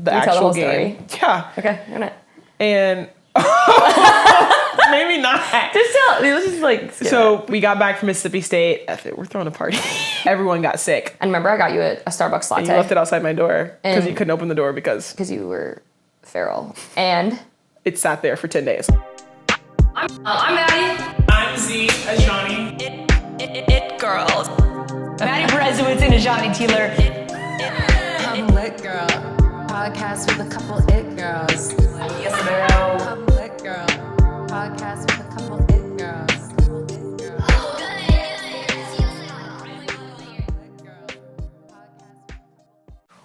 the actual game. Story? Yeah. Okay, I'm gonna. And maybe not. Let's just like. So we got back from Mississippi State. We're throwing a party. Everyone got sick. And remember, I got you a Starbucks latte. And you left it outside my door because you couldn't open the door because you were feral. And it sat there for 10 days. I'm Maddie. I'm Z Azhani. It girls. Maddie Berezowitz and Azhani Tealer. I'm lit girl. Podcast with a couple it girls. Yes, ma'am. I'm lit girl. Podcast with a couple it girls.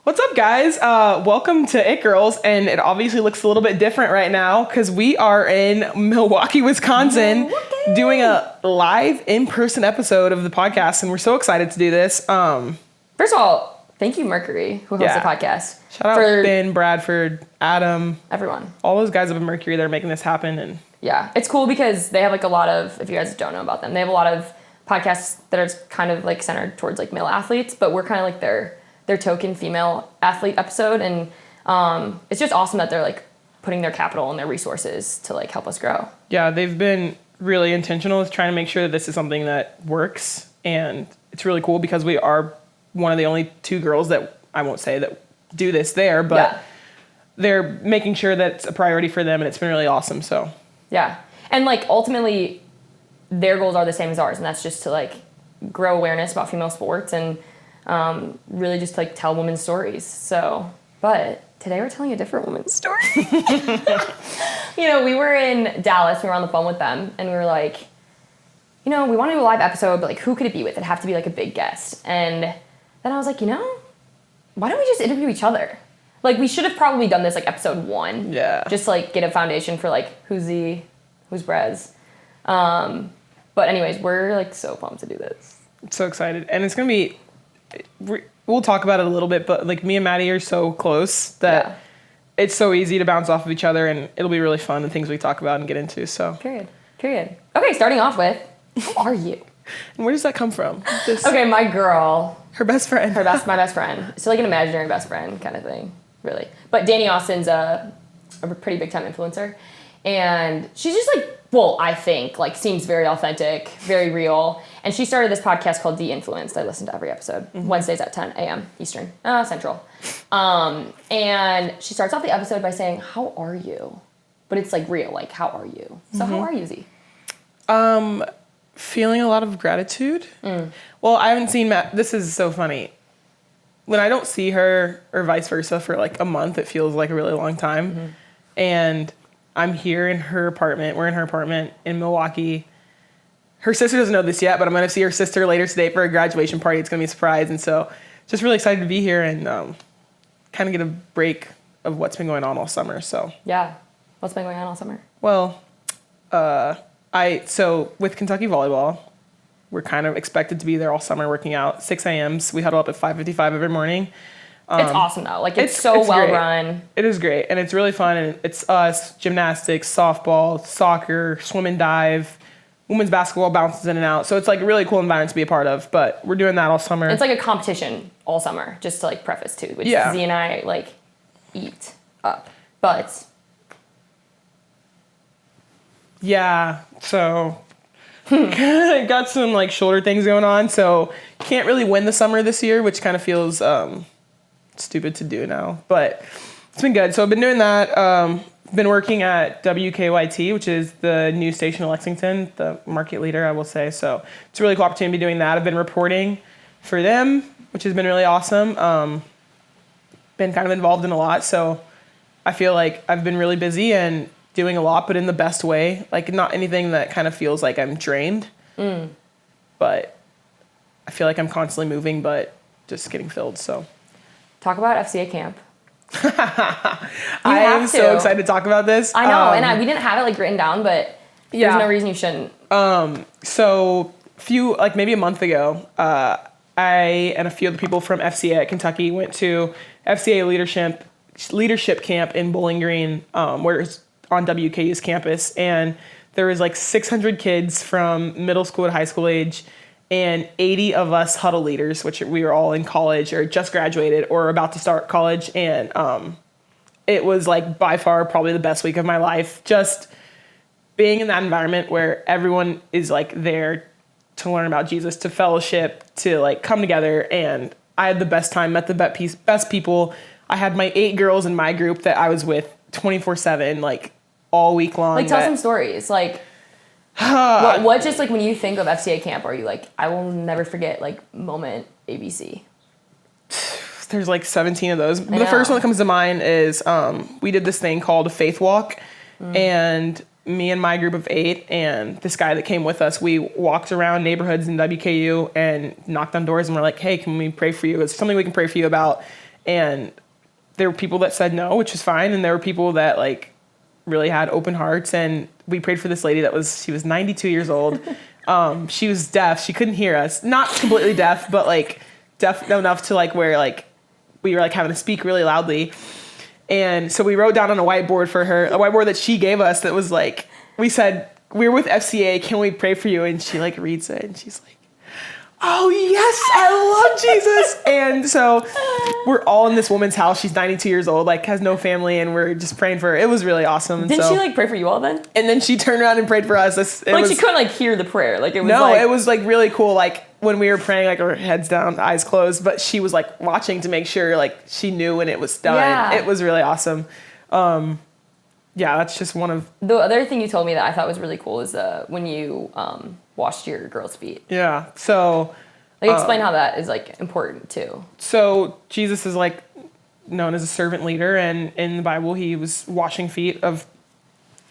What's up, guys? Welcome to It Girls, and it obviously looks a little bit different right now because we are in Milwaukee, Wisconsin, doing a live in-person episode of the podcast, and we're so excited to do this. First of all, thank you, Mercury, who hosts the podcast. Shout out Ben, Bradford, Adam, everyone. All those guys up in Mercury that are making this happen. And yeah, it's cool because they have like a lot of, if you guys don't know about them, they have a lot of podcasts that are kind of like centered towards like male athletes, but we're kind of like their token female athlete episode, and it's just awesome that they're like putting their capital and their resources to like help us grow. Yeah, they've been really intentional with trying to make sure that this is something that works, and it's really cool because we are one of the only two girls that, I won't say that do this there, but they're making sure that it's a priority for them, and it's been really awesome. So yeah, and like ultimately their goals are the same as ours, and that's just to like grow awareness about female sports and really just like tell women's stories. So, but today we're telling a different woman's story. You know, we were in Dallas, we were on the phone with them, and we were like, you know, we want to do a live episode, but like who could it be with? It'd have to be like a big guest. And then I was like, you know, why don't we just interview each other? Like we should have probably done this like episode 1. Yeah. Just like get a foundation for like who's Z, who's Brez. But anyways, we're like so pumped to do this. I'm so excited. And it's going to be, we'll talk about it a little bit, but like me and Maddie are so close that it's so easy to bounce off of each other, and it'll be really fun, the things we talk about and get into. So Period. Okay, starting off with, who are you? And where does that come from? Okay, my girl. Her best friend. My best friend. So like an imaginary best friend kind of thing, really. But Danny Austin's a pretty big time influencer. And she's just like, well, I think, like, seems very authentic, very real. And she started this podcast called De-Influenced. I listen to every episode. Wednesdays at 10 a.m. Eastern, Central. And she starts off the episode by saying, how are you? But it's like real, like, how are you? So how are you, Z? Feeling a lot of gratitude. Well, I haven't seen Matt. This is so funny. When I don't see her, or vice versa, for like a month, it feels like a really long time. And I'm here in her apartment. We're in her apartment in Milwaukee. Her sister doesn't know this yet, but I'm going to see her sister later today for a graduation party. It's going to be a surprise. And so just really excited to be here and kind of get a break of what's been going on all summer. So yeah. What's been going on all summer? Well, so with Kentucky Volleyball, we're kind of expected to be there all summer working out. 6 a.m. We huddle up at 5:55 every morning. It's awesome though. Like it's so well great. run. It is great, and it's really fun. And it's us, gymnastics, softball, soccer, swim and dive, women's basketball bounces in and out. So it's like a really cool environment to be a part of. But we're doing that all summer. It's like a competition all summer, just to like preface too, which Z and I like eat up. But yeah, so got some like shoulder things going on, so can't really win the summer this year, which kind of feels stupid to do now, but it's been good. So I've been doing that. Been working at WKYT, which is the news station in Lexington, the market leader, I will say. So it's a really cool opportunity to be doing that. I've been reporting for them, which has been really awesome. Been kind of involved in a lot, so I feel like I've been really busy and doing a lot, but in the best way. Like not anything that kind of feels like I'm drained, but I feel like I'm constantly moving, but just getting filled. So talk about FCA camp. I am so excited to talk about this. I know, and we didn't have it like written down, but there's no reason you shouldn't. So maybe a month ago, I and a few of the people from FCA at Kentucky went to FCA leadership camp in Bowling Green, where it's on WKU's campus, and there was like 600 kids from middle school to high school age, and 80 of us huddle leaders, which we were all in college or just graduated or about to start college. And it was like by far probably the best week of my life. Just being in that environment where everyone is like there to learn about Jesus, to fellowship, to like come together. And I had the best time, met the best people. I had my 8 girls in my group that I was with 24/7, like all week long. Like tell some stories. Like what just like when you think of FCA camp, are you like, I will never forget like moment ABC? There's like 17 of those. But the first one that comes to mind is we did this thing called a faith walk. And me and my group of 8 and this guy that came with us, we walked around neighborhoods in WKU and knocked on doors and we're like, hey, can we pray for you? It's something we can pray for you about. And there were people that said no, which is fine. And there were people that like really had open hearts. And we prayed for this lady she was 92 years old. She was deaf. She couldn't hear us. Not completely deaf, but like deaf enough to like where like we were like having to speak really loudly. And so we wrote down on a whiteboard for her, a whiteboard that she gave us that was like, we said, we're with FCA, can we pray for you? And she like reads it and she's like, oh yes, I love Jesus. And so we're all in this woman's house. She's 92 years old, like has no family, and we're just praying for her. It was really awesome. Didn't she like pray for you all then? And then she turned around and prayed for us. She couldn't like hear the prayer. Like it was it was like really cool. Like when we were praying, like our heads down, eyes closed, but she was like watching to make sure like she knew when it was done. Yeah. It was really awesome. Yeah, that's just one of... The other thing you told me that I thought was really cool is when you washed your girls' feet. Yeah, so... Like, explain how that is, like, important, too. So, Jesus is, like, known as a servant leader, and in the Bible, he was washing feet of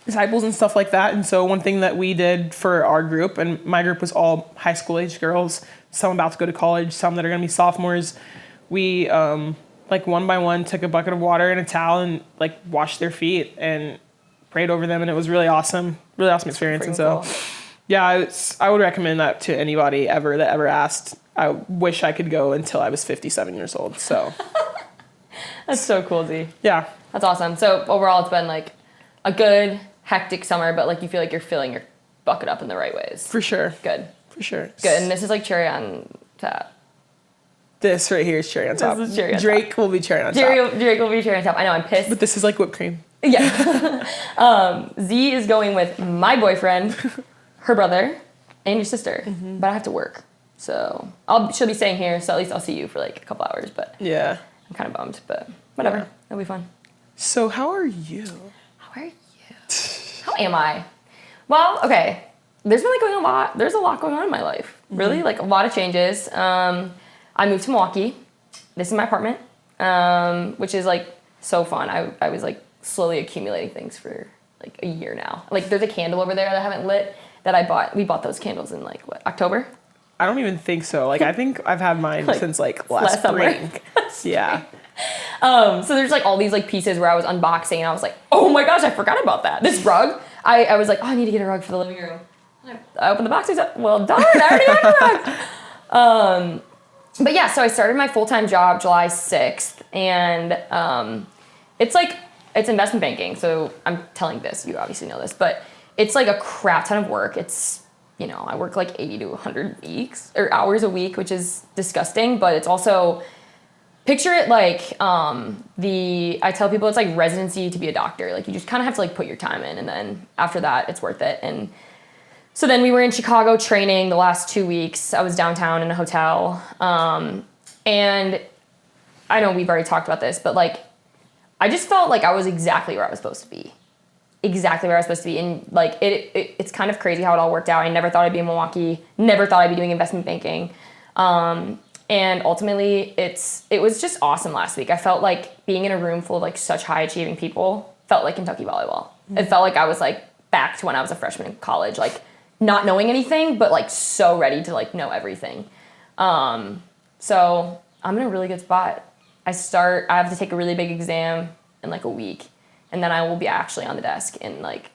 disciples and stuff like that. And so one thing that we did for our group, and my group was all high school-age girls, some about to go to college, some that are going to be sophomores, we... like one by one took a bucket of water and a towel and like washed their feet and prayed over them, and it was really awesome experience. And so cool. Yeah, I would recommend that to anybody that ever asked. I wish I could go until I was 57 years old. So that's so cool, Z. Yeah, that's awesome. So overall, it's been like a good hectic summer, but like you feel like you're filling your bucket up in the right ways. For sure. Good. For sure. Good. And this is like cherry on top. This right here is cherry on top. This is cherry on Drake top. will be cherry on top. Drake will be cherry on top. I know, I'm pissed. But this is like whipped cream. Yeah. Z is going with my boyfriend, her brother, and your sister. Mm-hmm. But I have to work. So she'll be staying here, so at least I'll see you for like a couple hours. But yeah, I'm kind of bummed, but whatever. Yeah. It'll be fun. So how are you? How are you? How am I? Well, okay. There's really going a lot. There's a lot going on in my life. Really, like a lot of changes. I moved to Milwaukee. This is my apartment, which is like so fun. I was like slowly accumulating things for like a year now. Like there's a candle over there that I haven't lit that I bought. We bought those candles in like what, October? I don't even think so. Like I think I've had mine like, since like last spring. Yeah. So there's like all these like pieces where I was unboxing and I was like, oh my gosh, I forgot about that. This rug. I was like, oh, I need to get a rug for the living room. I opened the box and I said, well, darn, I already have a rug. But yeah, so I started my full-time job July 6th, and it's investment banking. So I'm telling this, you obviously know this, but it's like a crap ton of work. It's, I work like 80 to 100 hours a week, which is disgusting, but it's also, picture it like I tell people it's like residency to be a doctor. Like you just kind of have to like put your time in, and then after that, it's worth it. And so then we were in Chicago training the last 2 weeks. I was downtown in a hotel. And I know we've already talked about this, but like, I just felt like I was exactly where I was supposed to be. Exactly where I was supposed to be. And like, it's kind of crazy how it all worked out. I never thought I'd be in Milwaukee. Never thought I'd be doing investment banking. And ultimately, it was just awesome last week. I felt like being in a room full of like such high achieving people felt like Kentucky volleyball. Mm-hmm. It felt like I was like back to when I was a freshman in college. Like, not knowing anything, but like so ready to like know everything. So I'm in a really good spot. I have to take a really big exam in like a week, and then I will be actually on the desk in like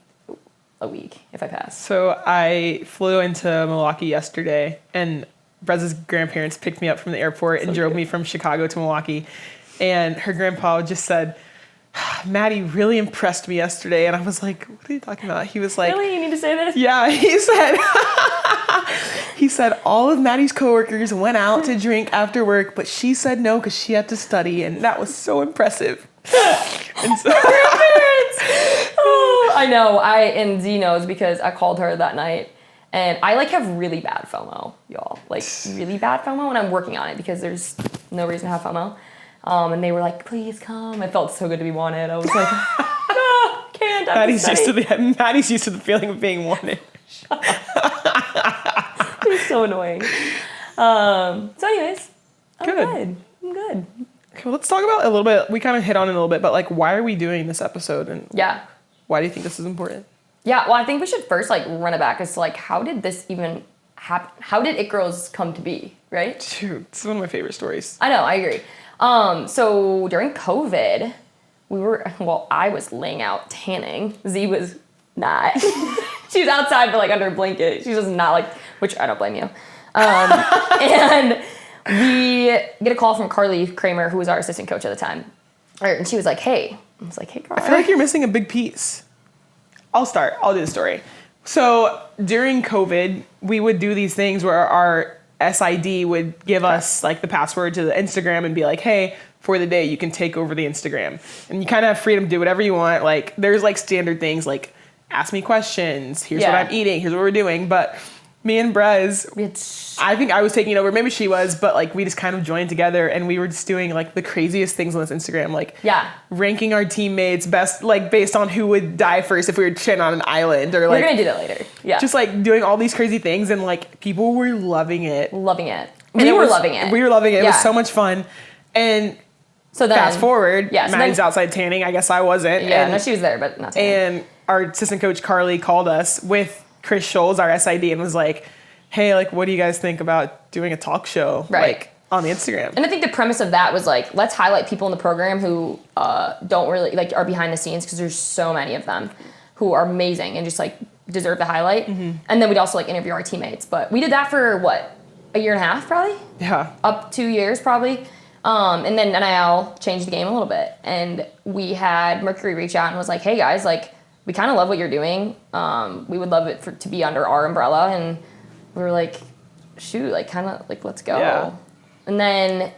a week if I pass. So I flew into Milwaukee yesterday, and Brez's grandparents picked me up from the airport and drove me from Chicago to Milwaukee. And her grandpa just said, Maddie really impressed me yesterday. And I was like, what are you talking about? He was like, really? You need to say this? Yeah, he said all of Maddie's coworkers went out to drink after work, but she said no because she had to study. And that was so impressive. And so, Oh, I know. And Z knows because I called her that night. And I like have really bad FOMO, y'all. Like really bad FOMO, and I'm working on it because there's no reason to have FOMO. And they were like, please come. It felt so good to be wanted. I was like, no, can't. Maddie's used to the feeling of being wanted. It's so annoying. So anyways, I'm Good. good. I'm good. Okay, well, let's talk about a little bit. We kind of hit on it a little bit, but like, why are we doing this episode, and Yeah. why do you think this is important? Yeah, well, I think we should first like run it back as to like how did this even happen? How did It Girls come to be, right? Dude, this is one of my favorite stories. I know, I agree. So during COVID, I was laying out tanning. Z was not. She was outside, but like under a blanket. She was not like, which I don't blame you. And we get a call from Carly Kramer, who was our assistant coach at the time. And she was like, hey. I was like, hey, Carly. I feel like you're missing a big piece. I'll do the story. So during COVID, we would do these things where our SID would give us like the password to the Instagram and be like, hey, for the day, you can take over the Instagram. And you kind of have freedom to do whatever you want. Like there's like standard things like ask me questions. Here's what I'm eating. Here's what we're doing. But me and Brez, I think I was taking it over. Maybe she was, but like we just kind of joined together and we were just doing like the craziest things on this Instagram. Like ranking our teammates best, like based on who would die first if we were chilling on an island or like. We're going to do that later. Yeah. Just like doing all these crazy things and like people were loving it. Loving it. We were loving it. It Yeah. was so much fun. And so then, fast forward, Maddie's outside tanning. I guess I wasn't. Yeah, no, she was there, but not tanning. And our assistant coach, Carly, called us with Chris Scholes, our SID, and was like, hey, like, what do you guys think about doing a talk show, like, on the Instagram? And I think the premise of that was, like, let's highlight people in the program who don't really, like, are behind the scenes, because there's so many of them who are amazing and just, like, deserve the highlight. Mm-hmm. And then we'd also, like, interview our teammates. But we did that for, what, a year and a half, probably? Yeah. Up 2 years, probably. And then NIL changed the game a little bit. And we had Mercury reach out and was like, hey, guys, like, we kind of love what you're doing. We would love it to be under our umbrella. And we were like, shoot, like, kind of, like, let's go. Yeah. And then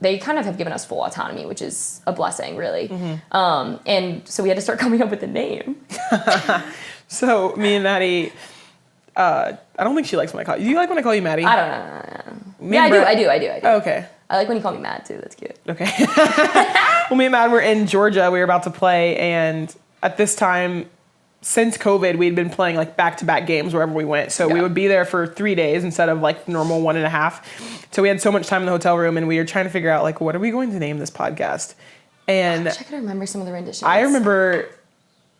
they kind of have given us full autonomy, which is a blessing, really. Mm-hmm. And so we had to start coming up with a name. So me and Maddie, I don't think she likes when I call you. Do you like when I call you Maddie? I don't know. Yeah, I do. Oh, okay. I like when you call me Matt, too. That's cute. Okay. Well, me and Matt were in Georgia. We were about to play, and at this time, since COVID, we'd been playing like back-to-back games wherever we went. So we would be there for 3 days instead of like normal 1.5. So we had so much time in the hotel room, and we were trying to figure out like, what are we going to name this podcast? And I wish I could remember some of the renditions. I remember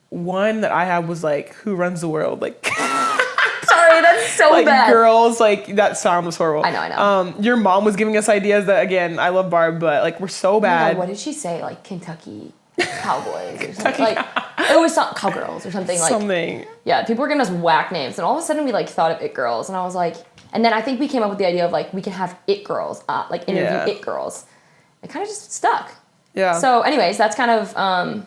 one that I had was like, "Who runs the world?" Like, sorry, that's so like bad. Girls, like that sound was horrible. I know. Your mom was giving us ideas that, again, I love Barb, but like we're so bad. What did she say? Like Kentucky Cowboys or something. Like it was some Cowgirls or something. Like something. Yeah, people were giving us whack names, and all of a sudden we like thought of It Girls, and I was like, and then I think we came up with the idea of like we can have It Girls, like interview It Girls. It kind of just stuck. Yeah. So, anyways, that's kind of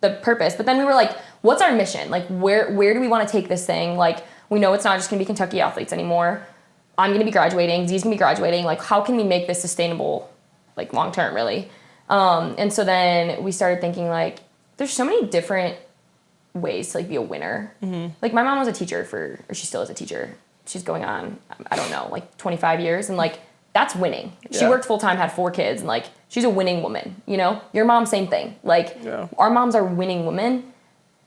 the purpose. But then we were like, what's our mission? Like, where do we want to take this thing? Like, we know it's not just gonna be Kentucky athletes anymore. I'm gonna be graduating. Z's gonna be graduating. Like, how can we make this sustainable, like long term, really? And so then we started thinking like, there's so many different ways to like be a winner. Mm-hmm. Like my mom was a teacher or she still is a teacher. She's going on, I don't know, like 25 years. And like, that's winning. She worked full time, had 4 kids, and like, she's a winning woman, you know? Your mom, same thing. Like, our moms are winning women,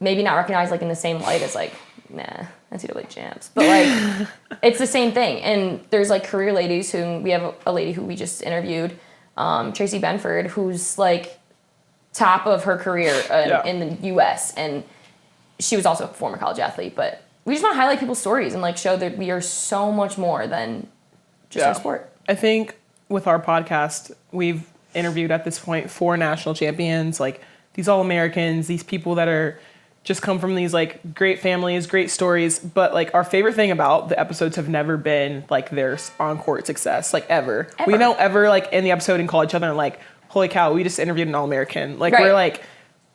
maybe not recognized like in the same light as like, nah, NCAA champs. But like, it's the same thing. And there's like career ladies we have a lady who we just interviewed, Tracy Benford, who's like top of her career in the U.S. And she was also a former college athlete. But we just want to highlight people's stories and like show that we are so much more than just our sport. I think with our podcast, we've interviewed at this point 4 national champions, like these All-Americans, these people that are just come from these like great families, great stories. But like our favorite thing about the episodes have never been like their on-court success, like ever. We don't ever like in the episode and call each other and like, holy cow, we just interviewed an All-American. Like we're like,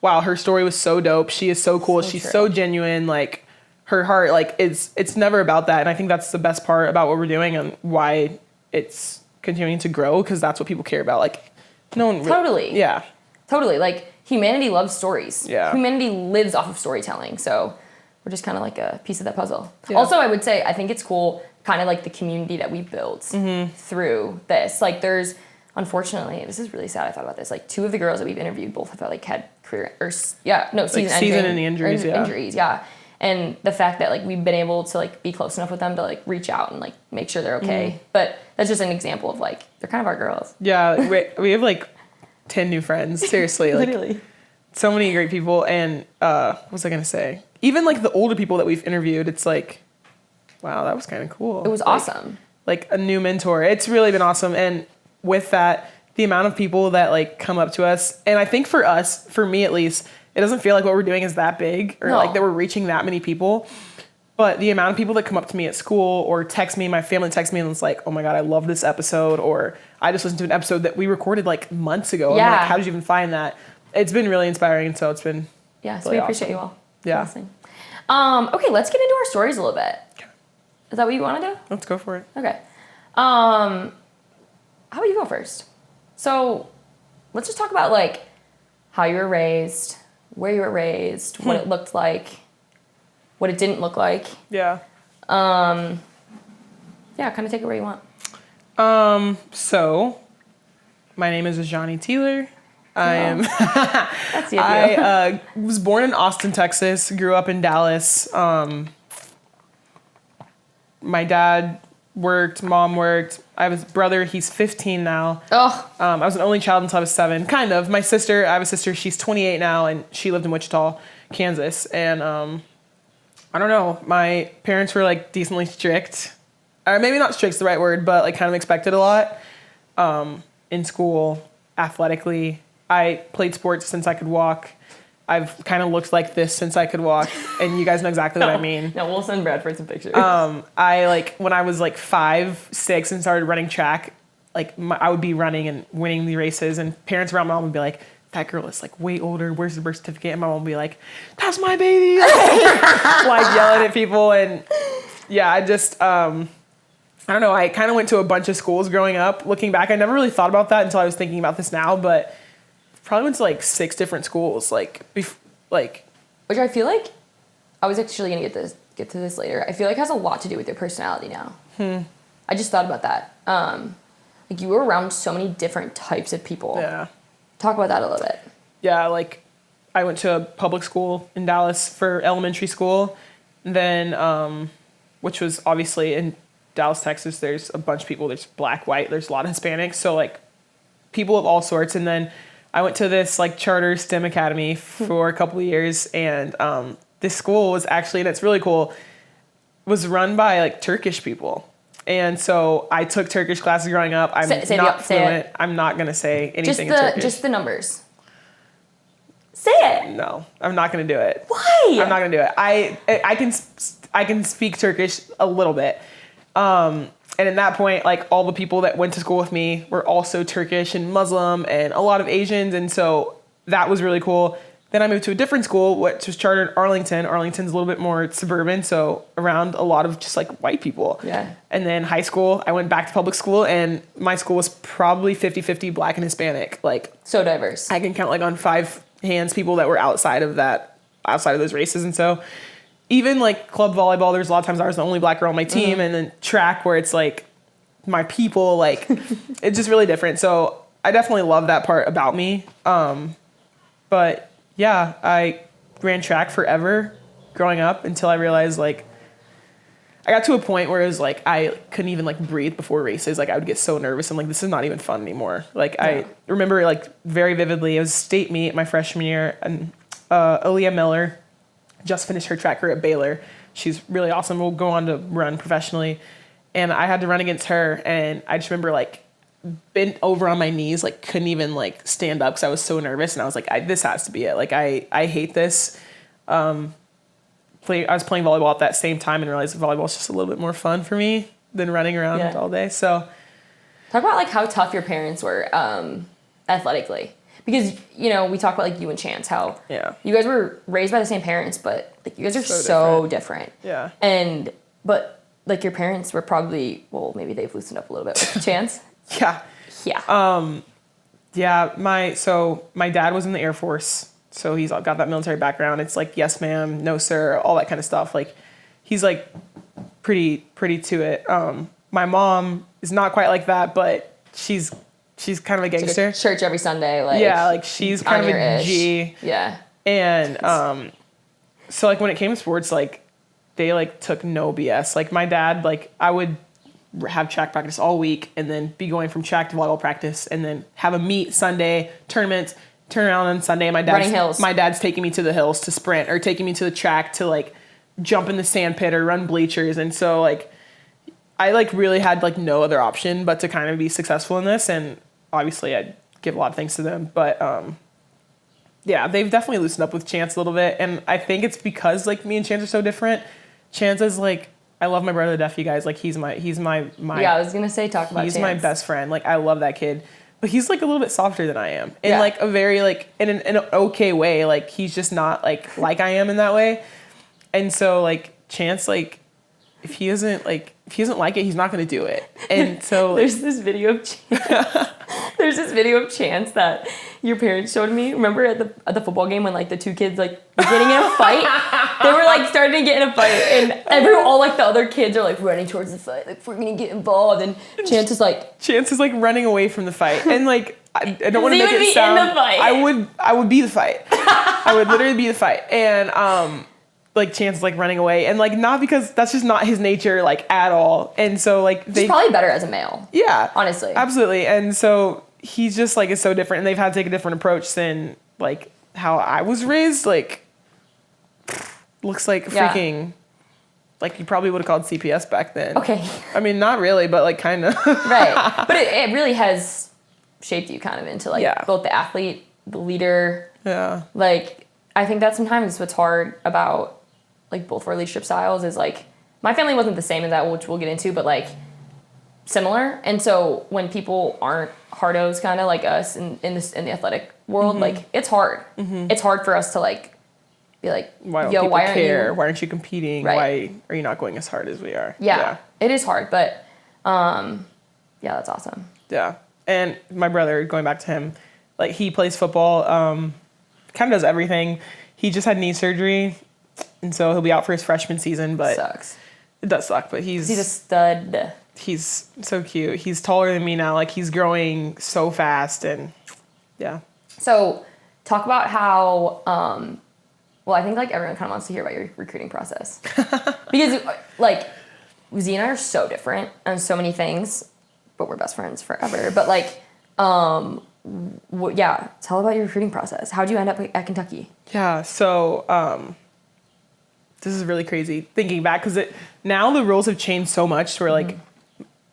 wow, her story was so dope. She is so cool. She's so genuine. Like her heart, like it's never about that. And I think that's the best part about what we're doing and why it's continuing to grow, because that's what people care about. Like no one really, Totally. Yeah. Totally. Like humanity loves stories. Yeah. Humanity lives off of storytelling. So we're just kind of like a piece of that puzzle. Yeah. Also, I would say, I think it's cool, kind of like the community that we built through this. Like there's, unfortunately, this is really sad. I thought about this. Like 2 of the girls that we've interviewed both have like had career, season-ending injuries. Injuries, yeah. And the fact that like we've been able to like be close enough with them to like reach out and like make sure they're okay. But that's just an example of like, they're kind of our girls. Yeah, we have like 10 new friends. Seriously, like Literally. so many great people. And what was I gonna say? Even like the older people that we've interviewed, it's like, wow, that was kind of cool. It was awesome. Like a new mentor. It's really been awesome. And with that, the amount of people that like come up to us, and I think for us, for me at least, it doesn't feel like what we're doing is that big or like that we're reaching that many people. But the amount of people that come up to me at school or text me, my family texts me and it's like, oh my God, I love this episode. Or I just listened to an episode that we recorded like months ago. Yeah. I'm like, how did you even find that? It's been really inspiring. And so it's been Yeah, so really we appreciate awesome. you all. Yeah. Listening. Okay, let's get into our stories a little bit. Is that what you want to do? Let's go for it. Okay. How about you go first? So let's just talk about like how you were raised, where you were raised, what it looked like, what it didn't look like. Yeah. Yeah, kind of take it where you want. So my name is Azhani Tealer. I am. That's you. I was born in Austin, Texas. Grew up in Dallas. My dad worked. Mom worked. I have a brother. He's 15 now. Oh. I was an only child until I was 7. Kind of. My sister. I have a sister. She's 28 now, and she lived in Wichita, Kansas. And I don't know. My parents were like decently strict. Or maybe not strict's the right word, but like kind of expected a lot. In school, athletically. I played sports since I could walk. I've kind of looked like this since I could walk, and you guys know exactly what I mean. No, we'll send Bradford some pictures. I like when I was like 5, 6 and started running track, like I would be running and winning the races, and parents around my mom would be like, that girl is like way older. Where's the birth certificate? And my mom would be like, that's my baby. Like yelling at people. And yeah, I just, I don't know. I kind of went to a bunch of schools growing up. Looking back, I never really thought about that until I was thinking about this now, but probably went to like 6 different schools. Like, Which I feel like, I was actually going to get to this later. I feel like it has a lot to do with your personality now. I just thought about that. Like you were around so many different types of people. yeah. Talk about that a little bit. Yeah, like I went to a public school in Dallas for elementary school. Then, which was obviously in Dallas, Texas, there's a bunch of people. There's black, white, there's a lot of Hispanics. So like people of all sorts. And then I went to this like charter STEM academy for a couple of years. And this school was actually, and it's really cool, was run by like Turkish people. And so I took Turkish classes growing up. I'm not fluent. I'm not going to say anything in Turkish. Just the numbers. Say it. No, I'm not going to do it. Why? I'm not going to do it. I can speak Turkish a little bit. And at that point, like all the people that went to school with me were also Turkish and Muslim and a lot of Asians. And so that was really cool. Then I moved to a different school, which was chartered in Arlington. Arlington's a little bit more suburban, so around a lot of just like white people. Yeah. And then high school, I went back to public school, and my school was probably 50-50 black and Hispanic. Like so diverse. I can count like on 5 hands people that were outside of those races. And so even like club volleyball, there's a lot of times I was the only black girl on my team, and then track where it's like my people, like it's just really different. So I definitely love that part about me. But yeah, I ran track forever growing up until I realized like I got to a point where it was like I couldn't even like breathe before races. Like I would get so nervous. I'm like, this is not even fun anymore. Like I remember like very vividly, it was state meet my freshman year, and Aaliyah Miller just finished her track career at Baylor. She's really awesome. We'll go on to run professionally. And I had to run against her, and I just remember like bent over on my knees, like couldn't even like stand up because I was so nervous, and I was like, this has to be it. Like I hate this. I was playing volleyball at that same time and realized volleyball is just a little bit more fun for me than running around all day. So talk about like how tough your parents were athletically, because you know we talk about like you and Chance, how you guys were raised by the same parents, but like you guys are so different. Yeah. But like your parents were probably, well, maybe they've loosened up a little bit with Chance. Yeah. Yeah, my dad was in the Air Force, so he's got that military background. It's like yes ma'am, no sir, all that kind of stuff. Like he's like pretty to it. My mom is not quite like that, but she's kind of a gangster. Church every Sunday, like yeah, like she's kind of a ish. G. Yeah. And so like when it came to sports, like they like took no BS. Like my dad, like I would have track practice all week and then be going from track to volleyball practice and then have a meet Sunday, tournaments, turn around on Sunday. My dad's taking me to the hills to sprint or taking me to the track to like jump in the sand pit or run bleachers. And so like I like really had like no other option but to kind of be successful in this. And obviously I'd give a lot of thanks to them. But yeah, they've definitely loosened up with Chance a little bit. And I think it's because like me and Chance are so different. Chance is like, I love my brother to death, you guys. Like he's my yeah, I was gonna say talk about he's Chance. my best friend. Like I love that kid. But he's like a little bit softer than I am. In like a very like in an okay way. Like he's just not like I am in that way. And so like Chance, like if he doesn't like it, he's not gonna do it. And so there's this video of Chance. There's this video of Chance that your parents showed me. Remember at the football game when like the two kids like were getting in a fight? They were like starting to get in a fight, and all like the other kids are like running towards the fight, like we're gonna get involved. And Chance is like running away from the fight, and like I don't want to make it sound. In the fight. I would be the fight. I would literally be the fight, and like Chance is like running away, and like not because that's just not his nature like at all. And so like he's probably better as a male. Yeah, honestly, absolutely. And so he's just like is so different, and they've had to take a different approach than like how I was raised. Like looks like freaking like you probably would have called CPS back then. Okay, I mean not really, but like kind of right. But it really has shaped you kind of into like both the athlete, the leader. Yeah, like I think that sometimes what's hard about like both our leadership styles is like my family wasn't the same in that, which we'll get into, but like similar. And so when people aren't hardos kind of like us in the athletic world, like it's hard. It's hard for us to like be like, why don't yo, people why aren't care? you? Why aren't you competing? Right. Why are you not going as hard as we are? Yeah, it is hard, but yeah, that's awesome. Yeah. And my brother, going back to him, like he plays football, kind of does everything. He just had knee surgery, and so he'll be out for his freshman season, but sucks. It does suck, but he's a stud. He's so cute. He's taller than me now. Like he's growing so fast, and yeah. So talk about how, well, I think like everyone kind of wants to hear about your recruiting process because like Z and I are so different on so many things, but we're best friends forever. But like, tell about your recruiting process. How'd you end up at Kentucky? Yeah, so this is really crazy thinking back because now the rules have changed so much to where like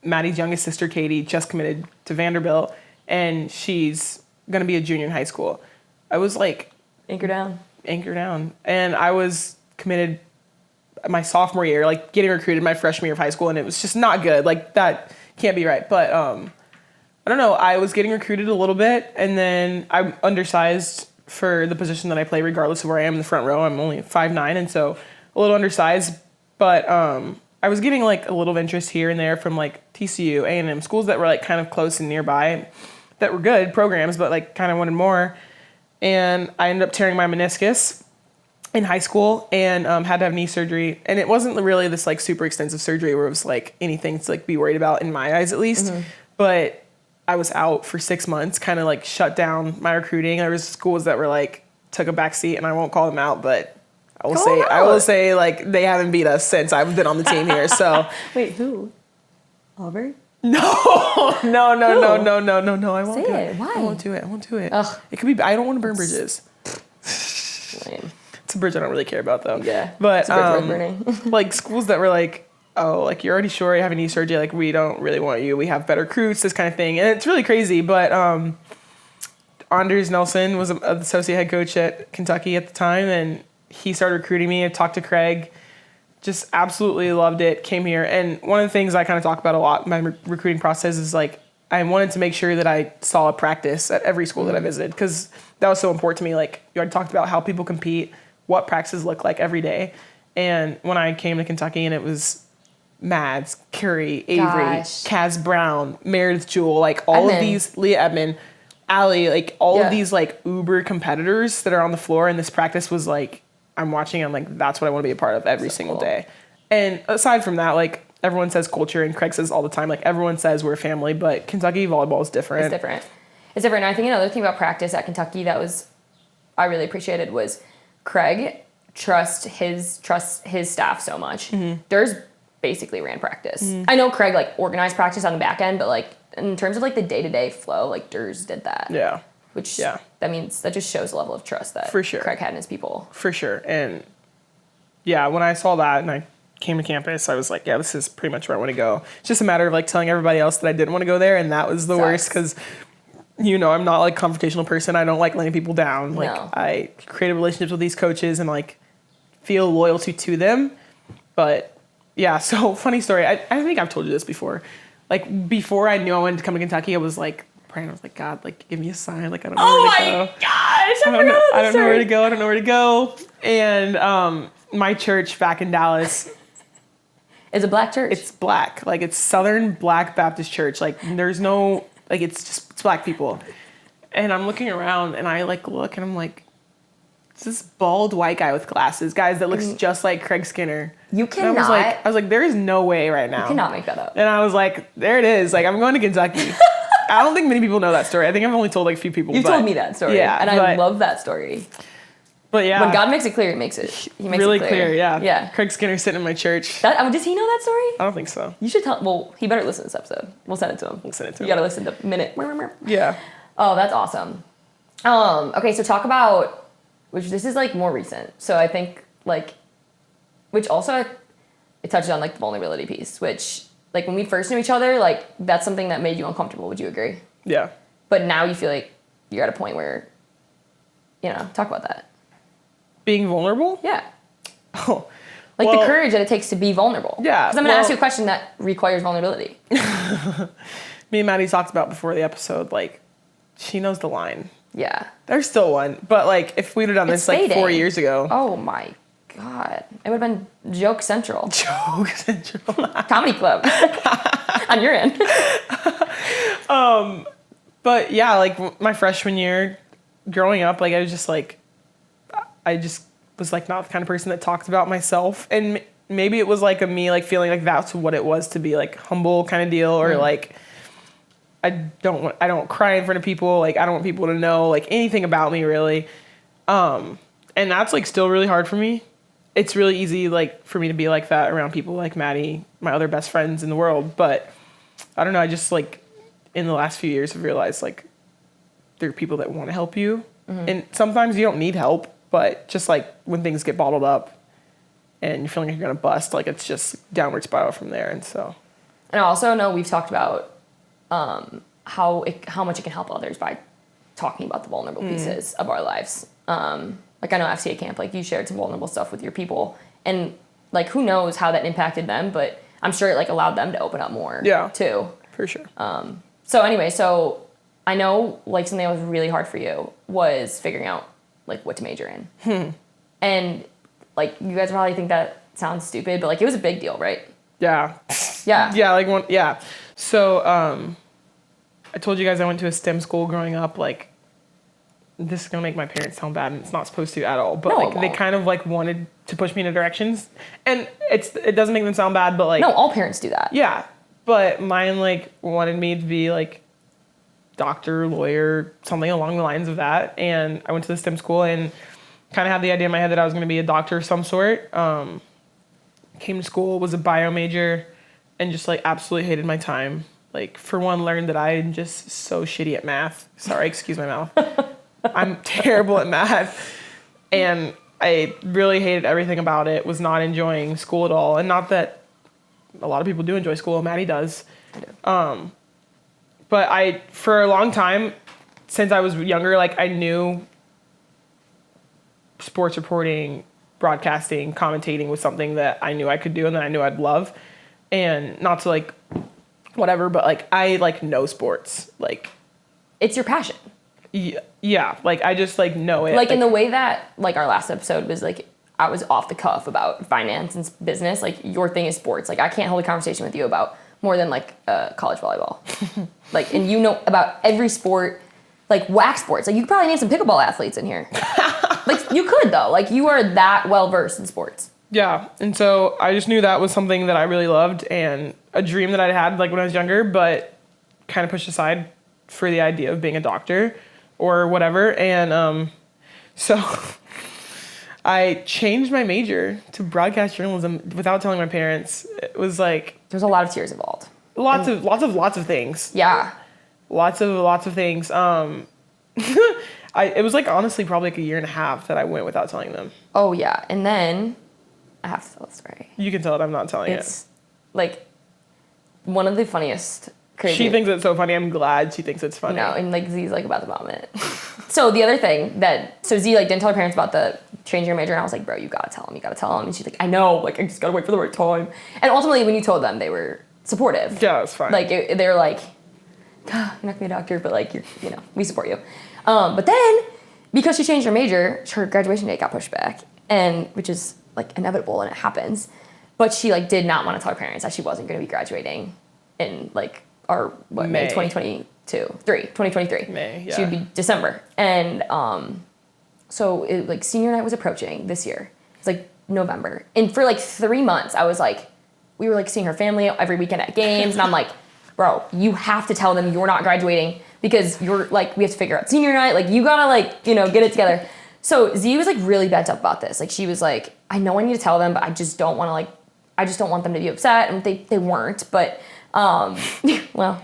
Maddie's youngest sister Katie just committed to Vanderbilt and she's gonna be a junior in high school. I was like anchor down, and I was committed my sophomore year, like getting recruited my freshman year of high school, and it was just not good. Like that can't be right. But I don't know. I was getting recruited a little bit, and then I'm undersized for the position that I play, regardless of where I am in the front row. I'm only 5'9", and so a little undersized. But I was getting like a little interest here and there from like TCU, A&M, schools that were like kind of close and nearby, that were good programs, but like kind of wanted more. And I ended up tearing my meniscus in high school and had to have knee surgery. And it wasn't really this like super extensive surgery where it was like anything to like be worried about in my eyes at least. But I was out for 6 months, kind of like shut down my recruiting. There was schools that were like took a back seat, and I won't call them out, but I will say like they haven't beat us since I've been on the team here. So wait, who? Auburn? No, I won't. Say it. Why? I won't do it. Ugh. It could be. I don't want to burn bridges. Lame. It's a bridge I don't really care about though. Yeah. But burning. like schools that were like, oh, like you're already sure you have a knee surgery. Like we don't really want you. We have better recruits. This kind of thing, and it's really crazy. But Anders Nelson was an associate head coach at Kentucky at the time, and he started recruiting me. I talked to Craig. Just absolutely loved it, came here. And one of the things I kind of talk about a lot in my recruiting process is like, I wanted to make sure that I saw a practice at every school that I visited, because that was so important to me. Like you already talked about how people compete, what practices look like every day. And when I came to Kentucky and it was Mads, Curry, Avery, Kaz Brown, Meredith Jewell, like all of these, Leah Edmond, Allie, like all Yeah. of these like uber competitors that are on the floor, and this practice was like, I'm watching, I'm like, that's what I want to be a part of every single day. And aside from that, like everyone says culture, and Craig says all the time, like everyone says we're a family, but Kentucky volleyball is different. It's different. It's different. And I think another thing about practice at Kentucky that I really appreciated was Craig trusts his staff so much. Durs basically ran practice. I know Craig like organized practice on the back end, but like in terms of like the day-to-day flow, like Durs did that. Yeah. Which Yeah. that just shows the level of trust that For sure. Craig had in his people. For sure. And yeah, when I saw that and I came to campus, I was like, yeah, this is pretty much where I want to go. It's just a matter of like telling everybody else that I didn't want to go there, and that was the worst because, you know, I'm not like a confrontational person. I don't like letting people down. Like I created relationships with these coaches and like feel loyalty to them. But yeah, so funny story. I think I've told you this before. Like before I knew I wanted to come to Kentucky, I was like praying. I was like, God, like give me a sign. Like I don't know where to go. Oh my gosh, I don't know where to go. I don't know where to go. And my church back in Dallas. It's a black church. It's black. Like it's Southern Black Baptist Church. Like there's no, like it's black people. And I'm looking around and I like look and I'm like, it's this bald white guy with glasses, guys, that looks just like Craig Skinner. You cannot. I was like, there is no way right now. You cannot make that up. And I was like, there it is. Like I'm going to Kentucky. I don't think many people know that story. I think I've only told like a few people. You told me that story. Yeah. And I love that story. But yeah. When God makes it clear, he makes it really clear. Yeah. Yeah. Craig Skinner sitting in my church. Does he know that story? I don't think so. You should tell. Well, he better listen to this episode. We'll send it to him. You gotta listen to minute. Yeah. Oh, that's awesome. Okay, so talk about, which this is like more recent. So I think like, which also it touches on like the vulnerability piece, which like when we first knew each other, like that's something that made you uncomfortable. Would you agree? Yeah. But now you feel like you're at a point where, you know, talk about that. Being vulnerable? Yeah. Oh. Like the courage that it takes to be vulnerable. Yeah. Because I'm going to ask you a question that requires vulnerability. Me and Maddie talked about before the episode, like, she knows the line. Yeah. There's still one. But, like, if we'd have done this, like, 4 years ago. Oh, my God. It would have been Joke Central. Joke Central. Comedy Club. On your end. But, yeah, like, my freshman year, growing up, like, I was just, like, I just was, like, not the kind of person that talked about myself. And maybe it was, like, me, like, feeling like that's what it was to be, like, humble kind of deal. Or, like, I don't cry in front of people. Like, I don't want people to know, like, anything about me, really. And that's, like, still really hard for me. It's really easy, like, for me to be like that around people like Maddie, my other best friends in the world. But I don't know. I just, like, in the last few years have realized, like, there are people that want to help you. Mm-hmm. And sometimes you don't need help. But just, like, when things get bottled up and you're feeling like you're going to bust, like, it's just downward spiral from there. And so. And I also know we've talked about how much it can help others by talking about the vulnerable pieces of our lives. Like, I know FCA camp, like, you shared some vulnerable stuff with your people. And, like, who knows how that impacted them, but I'm sure it, like, allowed them to open up more, too. For sure. So, anyway, so I know, like, something that was really hard for you was figuring out, like, what to major in. And, like, you guys probably think that sounds stupid, but, like, it was a big deal, right? Yeah. Yeah. Yeah. So, I told you guys I went to a STEM school growing up. Like, this is going to make my parents sound bad, and it's not supposed to at all. But, No, like, they kind of, like, wanted to push me into directions. And it doesn't make them sound bad, but, like... No, all parents do that. Yeah. But mine, like, wanted me to be, like, doctor, lawyer, something along the lines of that. And I went to the STEM school and kind of had the idea in my head that I was going to be a doctor of some sort. Came to school, was a bio major, and just, like, absolutely hated my time. Like, for one, learned that I'm just so shitty at math. Sorry, excuse my mouth. I'm terrible at math. And I really hated everything about it, was not enjoying school at all. And not that a lot of people do enjoy school. Maddie does. I do. But for a long time, since I was younger, like, I knew sports reporting, broadcasting, commentating was something that I knew I could do and that I knew I'd love. And not to, like, whatever, but, like, I, like, know sports. Like, it's your passion. Yeah. Like, I just, like, know it. Like, in the way that, like, our last episode was, like, I was off the cuff about finance and business. Like, your thing is sports. Like, I can't hold a conversation with you about more than, like, college volleyball. Like, and you know about every sport like wax sports. Like you could probably name some pickleball athletes in here. Like you could though. Like you are that well versed in sports. Yeah, and so I just knew that was something that I really loved and a dream that I had like when I was younger, but kind of pushed aside for the idea of being a doctor or whatever. And so I changed my major to broadcast journalism without telling my parents. It was like There's a lot of tears involved. lots of things. Yeah. Lots of things. It was like honestly probably like a year and a half that I went without telling them. Oh yeah. And then I have to tell the story. You can tell it I'm not telling It's like one of the funniest it. crazy. She thinks it's so funny. I'm glad she thinks it's funny. No, and like Z's like about to vomit. So the other thing so Z like didn't tell her parents about the changing her major, and I was like, bro, you gotta tell them. And she's like, I know, like I just gotta wait for the right time. And ultimately, when you told them, they were supportive. Yeah, it's fine. Like they were like, you're not gonna be a doctor, but like we support you. But then because she changed her major, her graduation date got pushed back, and which is like inevitable and it happens. But she like did not want to tell her parents that she wasn't gonna be graduating in like May 2023. May, yeah. She would be December. And so it, like senior night was approaching this year. It's like November. And for like 3 months, I was like, we were like seeing her family every weekend at games. And I'm like, bro, you have to tell them you're not graduating because you're like, we have to figure out senior night. Like you gotta like, get it together. So Z was like really bent up about this. Like she was like, I know I need to tell them, but I just don't want to like, I just don't want them to be upset. And they weren't, but well,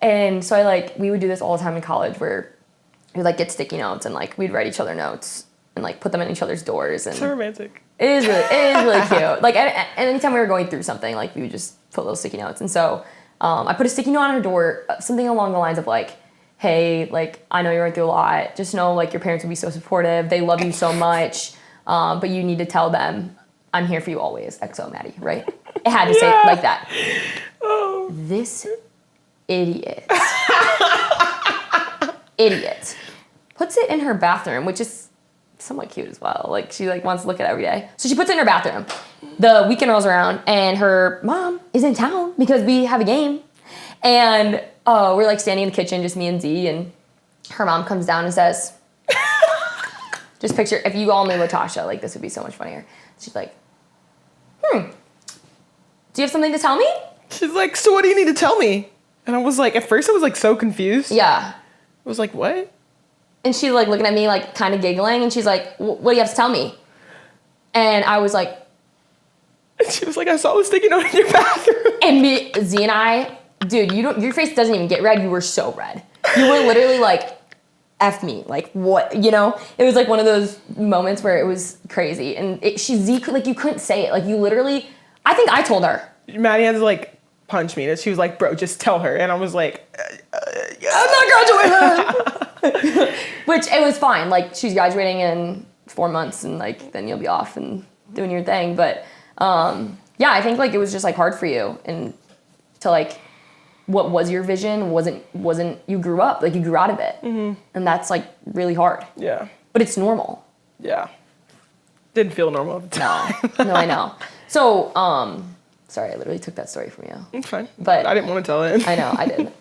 and so we would do this all the time in college where we'd like get sticky notes and like we'd write each other notes and like put them in each other's doors. And so romantic. It is really cute. Like anytime we were going through something, like we would just put little sticky notes. And so I put a sticky note on her door, something along the lines of like, hey, like I know you're going through a lot. Just know like your parents will be so supportive. They love you so much, but you need to tell them I'm here for you always. XO Maddie, right? It had to say it like that. Oh. This idiot puts it in her bathroom, which is somewhat cute as well. Like she like wants to look at it every day. So she puts it in her bathroom. The weekend rolls around and her mom is in town because we have a game. And we're like standing in the kitchen, just me and Z, and her mom comes down and says, just picture, if you all knew Latasha, like this would be so much funnier. She's like, do you have something to tell me? She's like, so what do you need to tell me? And I was like, at first I was like so confused. Yeah. I was like, what? And she's like looking at me like kind of giggling, and she's like, what do you have to tell me? And I was like, and she was like, I saw the sticky note in your bathroom. And Z and I, dude, your face doesn't even get red. You were so red. You were literally like, F me, like what, It was like one of those moments where it was crazy. And Z, like you couldn't say it. Like you literally, I think I told her. Maddie had to like punch me. And she was like, bro, just tell her. And I was like, I'm not graduating. Which it was fine. Like she's graduating in 4 months and like then you'll be off and doing your thing. But yeah, I think like it was just like hard for you and to like, what was your vision wasn't you grew up, like you grew out of it. Mm-hmm. And that's like really hard. Yeah. But it's normal. Yeah. Didn't feel normal at the time. No, I know. So, sorry, I literally took that story from you. It's fine. But I didn't want to tell it. I know, I did.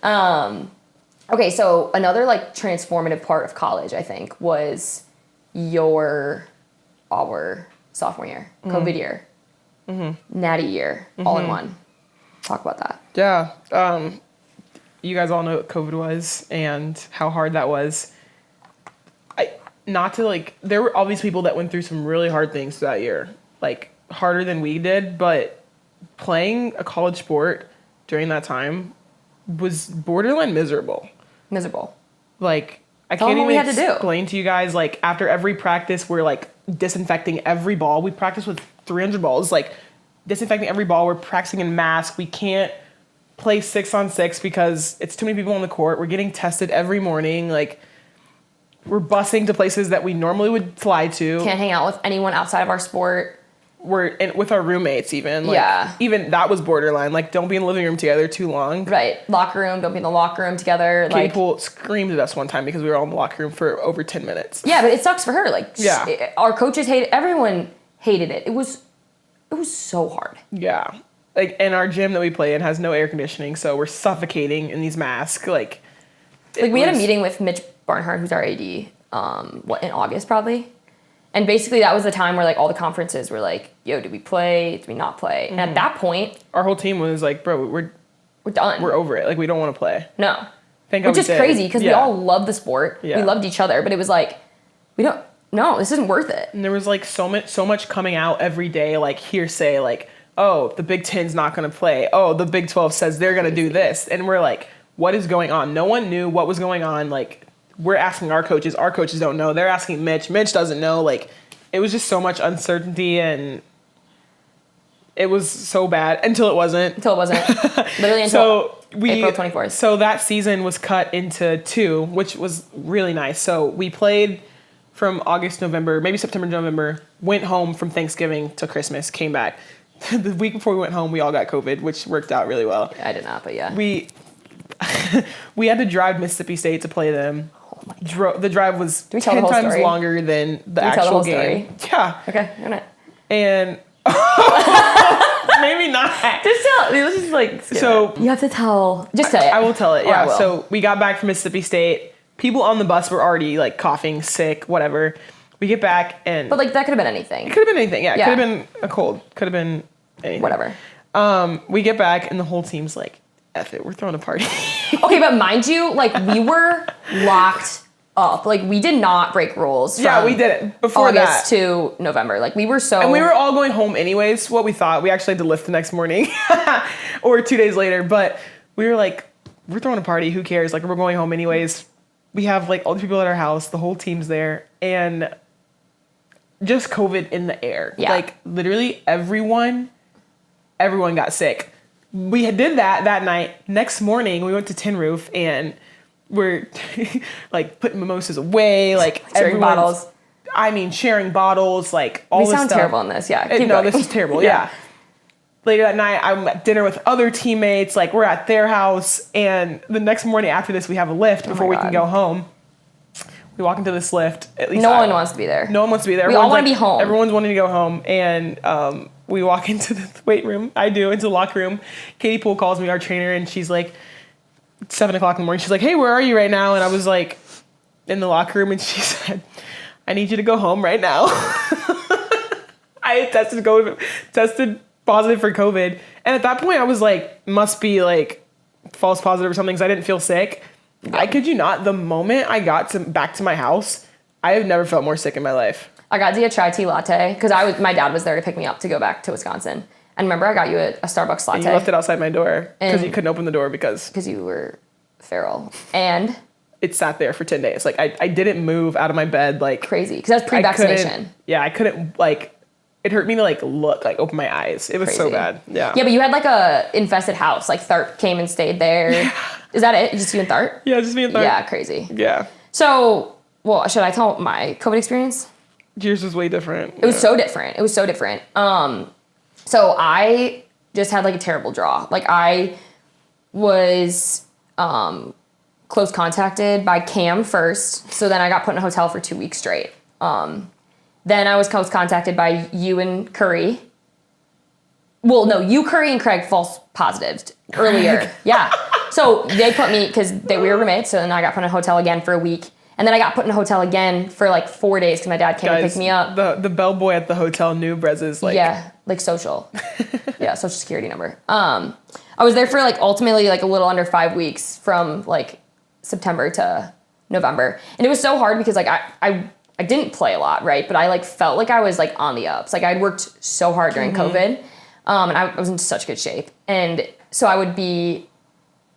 Okay, so another like transformative part of college, I think, was our sophomore year, COVID year, natty year, all in one. Talk about that. Yeah. You guys all know what COVID was and how hard that was. There were all these people that went through some really hard things that year, like harder than we did, but playing a college sport during that time was borderline miserable. Like, I can't even explain to you guys, like, after every practice, we're, like, disinfecting every ball. We practice with 300 balls, like, disinfecting every ball. We're practicing in masks. We can't play 6-on-6 because it's too many people on the court. We're getting tested every morning. Like, we're busing to places that we normally would fly to. Can't hang out with anyone outside of our sport. With our roommates even. Like, yeah. Even that was borderline. Like, don't be in the living room together too long. Right. Locker room. Don't be in the locker room together. Katie Poole screamed at us one time because we were all in the locker room for over 10 minutes. Yeah, but it sucks for her. Like, yeah. Our coaches hated it. Everyone hated it. It was so hard. Yeah. Like, and our gym that we play in has no air conditioning, so we're suffocating in these masks. Like, Like, we had a meeting with Mitch Barnhart, who's our AD, in August probably. And basically that was the time where, like, all the conferences were like, yo, do we play? Do we not play? And at that point... Our whole team was like, bro, we're done. We're over it. Like, we don't want to play. No. Thank God Which is crazy, because we all love the sport. Yeah. We loved each other, but it was like, this isn't worth it. And there was, like, so much coming out every day, like, hearsay, like, oh, the Big Ten's not going to play. Oh, the Big 12 says they're going to do this. And we're like, what is going on? No one knew what was going on. Like, we're asking our coaches don't know. They're asking Mitch doesn't know. Like, it was just so much uncertainty, and it was so bad until it wasn't. Literally until April 24th. So that season was cut into 2, which was really nice. So we played from August, November, maybe September, November, went home from Thanksgiving to Christmas, came back. The week before we went home, we all got COVID, which worked out really well. I did not, but yeah. We had to drive to Mississippi State to play them. Oh my God. The drive was 10 times longer than the actual game. Yeah. Okay, I'm not. And maybe not. Just tell. Let's just like. So you have to tell. Just say it. I will tell it. Yeah. I will. So we got back from Mississippi State. People on the bus were already like coughing, sick, whatever. We get back and. But like that could have been anything. It could have been anything. Yeah. It could have been a cold. Could have been anything. Whatever. We get back and the whole team's like, F it, we're throwing a party. Okay, but mind you, like, we were locked up. Like, we did not break rules. Yeah, we did it before August to November. Like, we were so... And we were all going home anyways, what we thought. We actually had to lift the next morning or 2 days later. But we were like, we're throwing a party. Who cares? Like, we're going home anyways. We have, like, all the people at our house. The whole team's there. And just COVID in the air. Yeah. Like, literally everyone got sick. We did that night. Next morning, we went to Tin Roof and we're like putting mimosas away, like sharing bottles. I mean, sharing bottles, like all this stuff. We sound terrible on this, yeah. No, this is terrible, yeah. Later that night, I'm at dinner with other teammates. Like, we're at their house. And the next morning after this, we have a lift before we can go home. We walk into this lift. At least no one wants to be there. No one wants to be there. We all want to be home. Everyone's wanting to go home. And we walk into the weight room. Into the locker room. Katie Poole calls me, our trainer, and she's like, 7 o'clock in the morning. She's like, hey, where are you right now? And I was like, in the locker room. And she said, I need you to go home right now. I had tested positive for COVID. And at that point, I was like, must be like false positive or something because I didn't feel sick. Yeah. I kid you not, the moment I got back to my house, I have never felt more sick in my life. I got a chai tea latte because my dad was there to pick me up to go back to Wisconsin. And remember, I got you a Starbucks latte. And you left it outside my door because you couldn't open the door because you were feral. And it sat there for 10 days. Like, I didn't move out of my bed like crazy because that's pre-vaccination. I couldn't like. It hurt me to like look, like open my eyes. It was so bad. Yeah. Yeah, but you had like a infested house. Like Thart came and stayed there. Yeah. Is that it? Just you and Thart? Yeah, just me and Thart. Yeah, crazy. Yeah. So, well, should I tell my COVID experience? Yours was way different. It was so different. So I just had like a terrible draw. Like I was close contacted by Cam first. So then I got put in a hotel for 2 weeks straight. Then I was close contacted by you and Curry. Well, no, you, Curry, and Craig false positives earlier. Yeah. So they put me, because we were roommates, so then I got put in a hotel again for a week. And then I got put in a hotel again for like 4 days because my dad came to pick me up. The bellboy at the hotel knew Brez's like... Yeah, like social. Yeah, social security number. I was there for like ultimately like a little under 5 weeks from like September to November. And it was so hard because like I didn't play a lot, right? But I like felt like I was like on the ups. Like I'd worked so hard during COVID. And I was in such good shape. And so I would be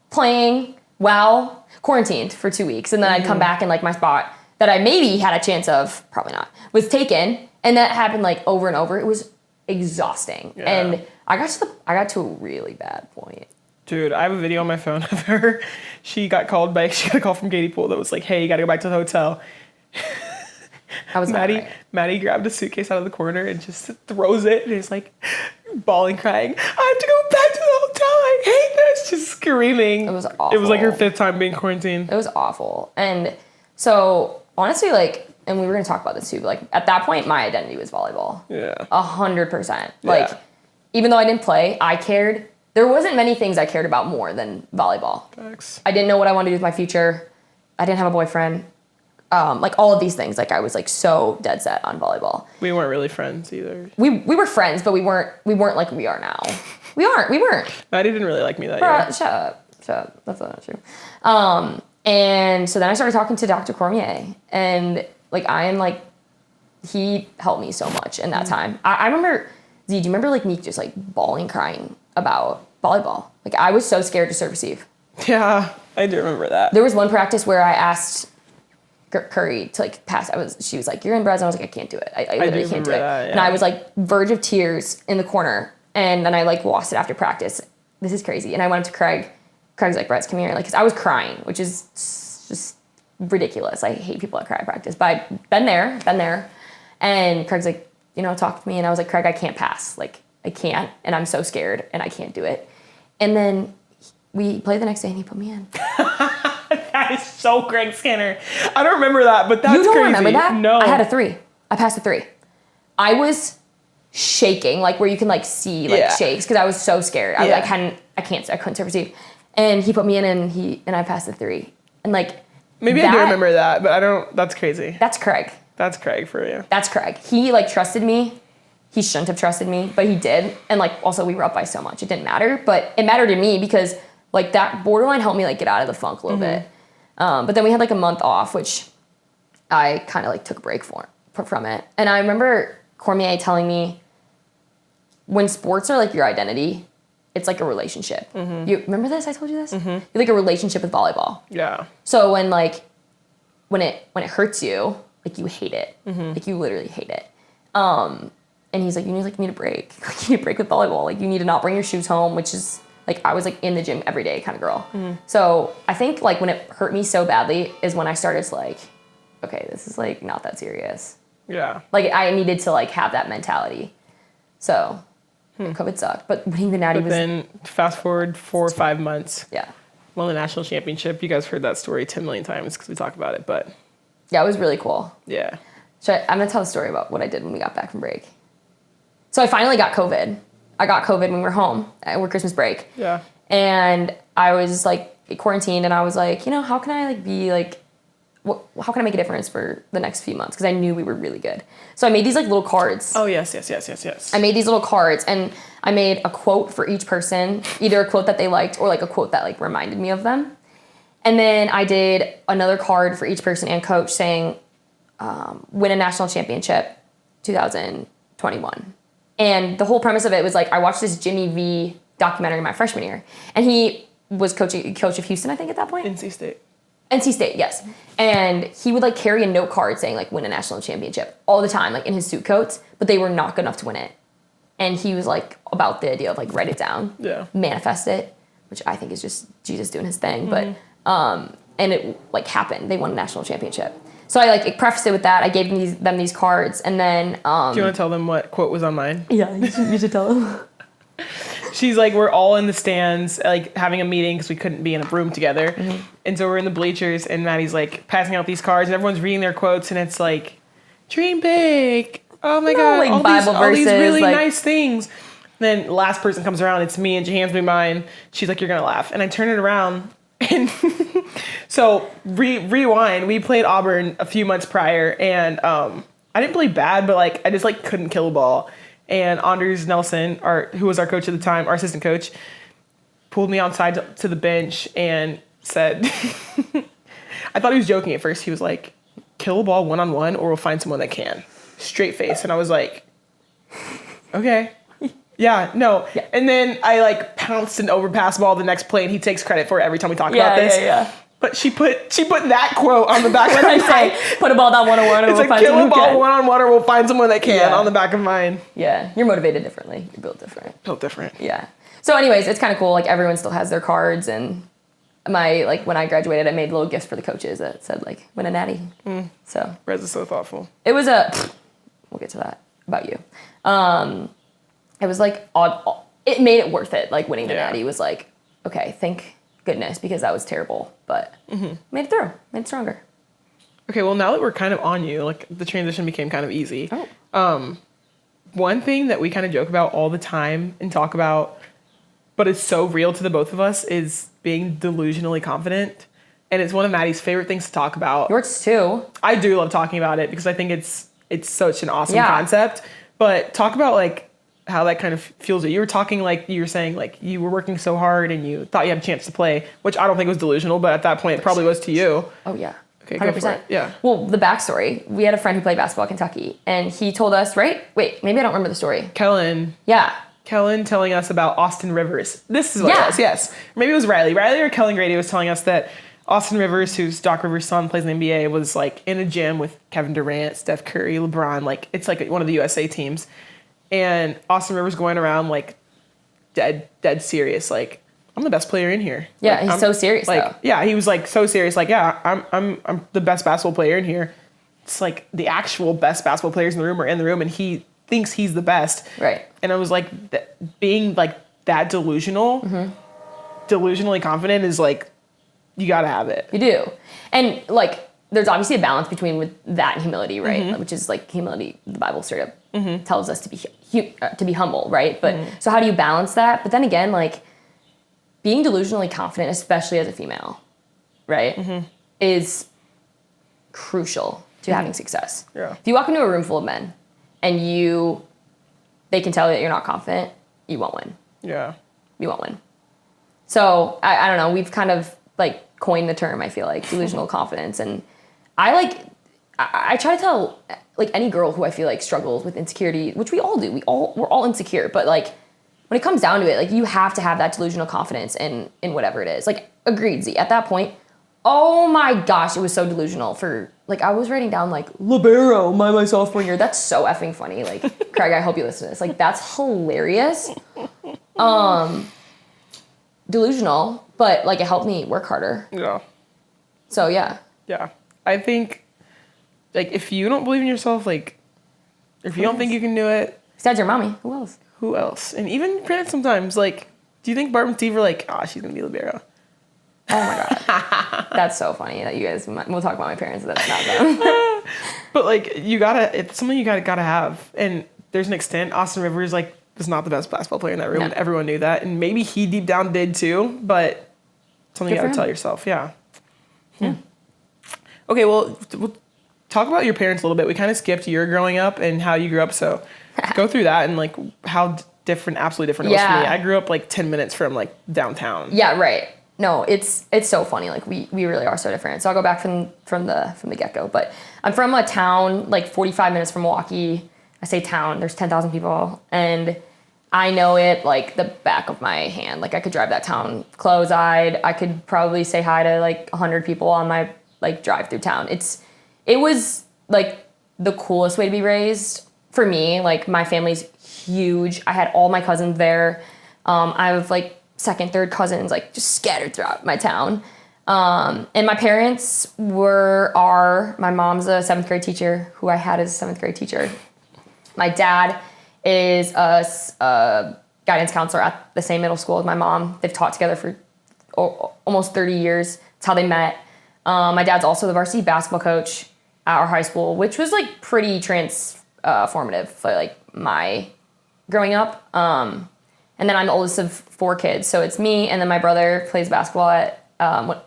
playing while quarantined for 2 weeks. And then I'd come back and like my spot that I maybe had a chance of, probably not, was taken. And that happened like over and over. It was exhausting. Yeah. And I got to a really bad point. Dude, I have a video on my phone of her. She got a call from Katie Poole that was like, hey, you got to go back to the hotel. I was Maddie grabbed a suitcase out of the corner and just throws it and is like bawling, crying, I have to go back to the hotel. I hate this. Just screaming. It was awful. It was like her 5th time being quarantined. It was awful. And so honestly, like, and we were going to talk about this too, but like at that point, my identity was volleyball. Yeah. 100%. Like, even though I didn't play, I cared. There wasn't many things I cared about more than volleyball. Thanks. I didn't know what I wanted to do with my future. I didn't have a boyfriend. Like all of these things, like I was like so dead set on volleyball. We weren't really friends either. We were friends, but we weren't like we are now. We weren't. Maddie didn't really like me that Bruh, year. shut up. That's not true. And so then I started talking to Dr. Cormier, and like he helped me so much in that time. I remember, Z, do you remember like me just like bawling, crying about volleyball? Like I was so scared to serve receive. Yeah, I do remember that. There was one practice where I asked Curry to like pass. She was like, "You're in Berez," and I was like, "I can't do it. I literally can't do it." That, yeah. And I was like, verge of tears in the corner, and then I like lost it after practice. This is crazy. And I went up to Craig. Craig's like, "Berez, come here," like, 'cause I was crying, which is just ridiculous. I hate people that cry at practice, but I've been there. And Craig's like, talk to me, and I was like, "Craig, I can't pass. Like, I can't, and I'm so scared, and I can't do it." And then we played the next day, and he put me in. That is so Greg Skinner. I don't remember that, but that's crazy. You don't remember that? No. I had a 3. I passed a 3. I was shaking, like where you can like see like shakes, because I was so scared. I couldn't serve receive. And he put me in, and I passed the 3. And like maybe I do remember that, but I don't. That's crazy. That's Craig. That's Craig for you. That's Craig. He like trusted me. He shouldn't have trusted me, but he did. And like also we were up by so much, it didn't matter. But it mattered to me because like that borderline helped me like get out of the funk a little bit. But then we had like a month off, which I kind of like took a break from it. And I remember Cormier telling me, when sports are like your identity, it's like a relationship. You remember this? I told you this? You're like a relationship with volleyball. Yeah. So when it hurts you, like you hate it. Like you literally hate it. And he's like, you need a break. Like you need a break with volleyball. Like you need to not bring your shoes home, which is like, I was like in the gym every day kind of girl. So I think like when it hurt me so badly is when I started to like, okay, this is like not that serious. Yeah. Like I needed to like have that mentality. So COVID sucked, but winning the Natty was. Then fast forward 4 or 5 months. Yeah. Won the national championship. You guys heard that story 10 million times because we talk about it, but. Yeah, it was really cool. Yeah. So I'm going to tell a story about what I did when we got back from break. So I finally got COVID. I got COVID when we were home over Christmas break. Yeah. And I was like quarantined, and I was like, how can I like be like, how can I make a difference for the next few months? Because I knew we were really good. So I made these like little cards. Oh, yes. I made these little cards, and I made a quote for each person, either a quote that they liked or like a quote that like reminded me of them. And then I did another card for each person and coach saying, win a national championship 2021. And the whole premise of it was like, I watched this Jimmy V documentary my freshman year, and he was coach of Houston, I think, at that point. NC State, yes. And he would like carry a note card saying like win a national championship all the time, like in his suit coats, but they were not good enough to win it. And he was like about the idea of like write it down, manifest it, which I think is just Jesus doing his thing. But and it like happened. They won a national championship. So I like prefaced it with that. I gave them these cards, and then. Do you want to tell them what quote was on mine? Yeah, you should tell them. She's like, we're all in the stands, like having a meeting because we couldn't be in a room together, and so we're in the bleachers, and Maddie's like passing out these cards, and everyone's reading their quotes, and it's like, dream big. Oh my God, like all Bible all these verses, really like, nice things. Then last person comes around, it's me, and she hands me mine. She's like, you're gonna laugh, and I turn it around. And so rewind, we played Auburn a few months prior, and I didn't play bad, but like I just like couldn't kill a ball. And Anders Nelson, who was our coach at the time, our assistant coach, pulled me outside to the bench and said, I thought he was joking at first. He was like, kill a ball one-on-one or we'll find someone that can. Straight face. And I was like, okay. Yeah, no. Yeah. And then I like pounced and overpassed the ball the next play, and he takes credit for it every time we talk about this. Yeah. But she put that quote on the back of What did mine. I say? Put a ball down one-on-one, or it's we'll like find someone who can. kill a ball one-on-one, or we'll find someone that can on the back of mine. Yeah, you're motivated differently. You're built different. Built different. Yeah. So anyways, it's kind of cool. Like everyone still has their cards, and like when I graduated, I made little gifts for the coaches that said like win a natty. So Berez is so thoughtful. It was we'll get to that about you. It was like odd. It made it worth it. Like winning the natty was like, okay, thank goodness, because that was terrible, but made it through, made it stronger. Okay, well, now that we're kind of on you, like the transition became kind of easy. One thing that we kind of joke about all the time and talk about, but it's so real to the both of us, is being delusionally confident. and it's one of Maddie's favorite things to talk about. Yours too. I do love talking about it because I think it's such an awesome concept. But talk about like how that kind of fuels it. You were talking like you were saying like you were working so hard and you thought you had a chance to play, which I don't think was delusional, but at that point it probably was to you. Oh yeah. Okay, 100%. Go for it. Yeah. Well, the backstory, we had a friend who played basketball at Kentucky, and he told us, right? Wait, maybe I don't remember the story. Kellen telling us about Austin Rivers. This is what it was, yes. Maybe it was Riley. Riley or Kellen Grady was telling us that Austin Rivers, who's Doc Rivers' son, plays in the NBA, was like in a gym with Kevin Durant, Steph Curry, LeBron. Like it's like one of the USA teams. And Austin Rivers going around like dead serious, like, I'm the best player in here. Yeah, like, he's so serious though. Yeah, he was like so serious. Like, yeah, I'm the best basketball player in here. It's like the actual best basketball players in the room are in the room, and he thinks he's the best. Right. And I was like, being like that delusionally confident is like, you gotta have it. You do, and like, there's obviously a balance between with that and humility, right? Which is like humility. The Bible straight up tells us to be humble, right? But so how do you balance that? But then again, like, being delusionally confident, especially as a female, right, is crucial to having success. Yeah. If you walk into a room full of men and they can tell you that you're not confident, you won't win. Yeah. You won't win. So I don't know. We've kind of like coined the term, I feel like, delusional confidence. And I try to tell like any girl who I feel like struggles with insecurity, which we all do. We're all insecure, but like, when it comes down to it, like, you have to have that delusional confidence in whatever it is. Like, agreed, Z. At that point, oh my gosh, it was so delusional for, like, I was writing down, like, libero my sophomore year. That's so effing funny. Like, Craig, I hope you listen to this. Like, that's hilarious. Delusional, but, like, it helped me work harder. Yeah. So, yeah. Yeah. I think, like, if you don't believe in yourself, like, if you don't think you can do it. Besides your mommy, who else? Who else? And even granted, sometimes, like, do you think Barb and Steve are like, she's gonna be libero? Oh my god, that's so funny that you guys. We'll talk about my parents. That's not them. But like, it's something you gotta have. And there's an extent. Austin Rivers like was not the best basketball player in that room, and everyone knew that. And maybe he deep down did too. But something you gotta tell yourself. Yeah. Okay, well, we'll talk about your parents a little bit. We kind of skipped your growing up and how you grew up. So go through that and like how absolutely different it was for me. I grew up like 10 minutes from like downtown. Yeah, right. No, it's so funny. Like we really are so different. So I'll go back from the get-go. But I'm from a town like 45 minutes from Milwaukee. I say town, there's 10,000 people, and I know it like the back of my hand. Like I could drive that town close-eyed. I could probably say hi to like 100 people on my like drive through town. It was like the coolest way to be raised for me. Like my family's huge. I had all my cousins there. I have like second, third cousins like just scattered throughout my town. And my parents my mom's a 7th grade teacher who I had as a 7th grade teacher. My dad is a guidance counselor at the same middle school as my mom. They've taught together for almost 30 years. That's how they met. My dad's also the varsity basketball coach at our high school, which was like pretty transformative for like my growing up. And then I'm the oldest of 4 kids. So it's me, and then my brother plays basketball at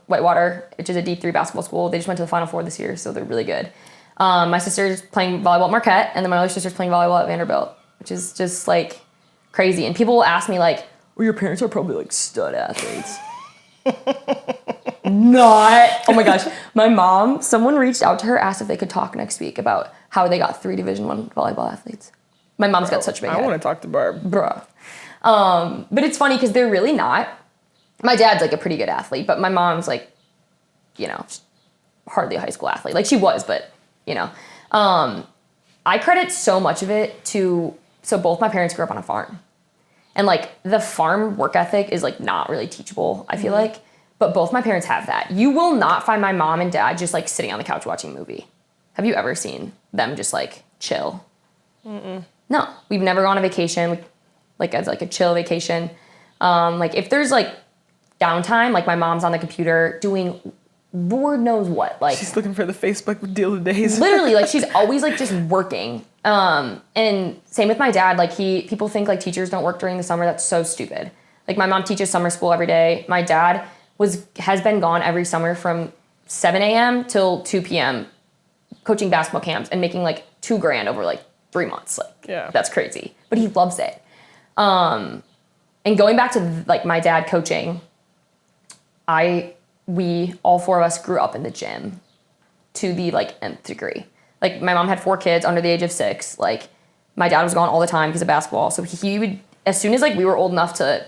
Whitewater, which is a D3 basketball school. They just went to the Final Four this year, so they're really good. My sister's playing volleyball at Marquette, and then my other sister's playing volleyball at Vanderbilt, which is just like crazy. And people will ask me like, well, your parents are probably like stud athletes. Not. Oh my gosh. My mom, someone reached out to her, asked if they could talk next week about how they got 3 Division I volleyball athletes. My mom's got such a big head. I want to talk to Barb. Bruh. But it's funny because they're really not. My dad's like a pretty good athlete, but my mom's like, you know, hardly a high school athlete. Like she was, but you know. I credit so much of it to, so both my parents grew up on a farm. And like the farm work ethic is like not really teachable, I feel like. But both my parents have that. You will not find my mom and dad just like sitting on the couch watching a movie. Have you ever seen them just like chill? Mm-mm. No, we've never gone on vacation, like as like a chill vacation. Like if there's like downtime, like my mom's on the computer doing Lord knows what. Like she's looking for the Facebook deal of days. Literally, like she's always like just working. And same with my dad. Like people think like teachers don't work during the summer. That's so stupid. Like my mom teaches summer school every day. My dad has been gone every summer from 7 a.m. till 2 p.m. coaching basketball camps and making like $2,000 over like 3 months. Like, that's crazy. But he loves it. And going back to like my dad coaching, we all 4 of us grew up in the gym to the like nth degree. Like my mom had 4 kids under the age of 6. Like my dad was gone all the time because of basketball. So he would, as soon as like we were old enough to,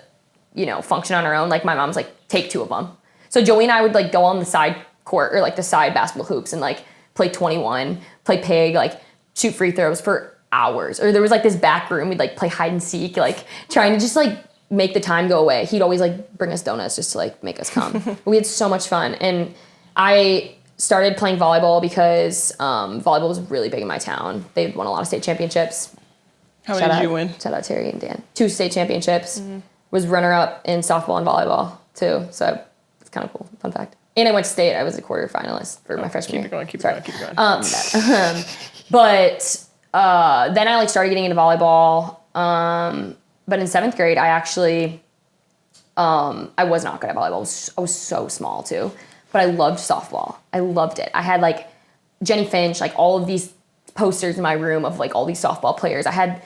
you know, function on our own, like my mom's like, take 2 of them. So Joey and I would like go on the side court or like the side basketball hoops and like play 21, play pig, like shoot free throws for hours. Or there was like this back room, we'd like play hide and seek, like trying to just like make the time go away. He'd always like bring us donuts just to like make us come. We had so much fun. And I started playing volleyball because volleyball was really big in my town. They'd won a lot of state championships. How many did you win? Shout out Terry and Dan. 2 state championships. Was runner-up in softball and volleyball too. So it's kind of cool. Fun fact. And I went to state. I was a quarter finalist for my freshman year. Keep it going. But then I like started getting into volleyball. But in 7th grade, I actually, I was not good at volleyball. I was so small too. But I loved softball. I loved it. I had like Jenny Finch, like all of these posters in my room of like all these softball players. I had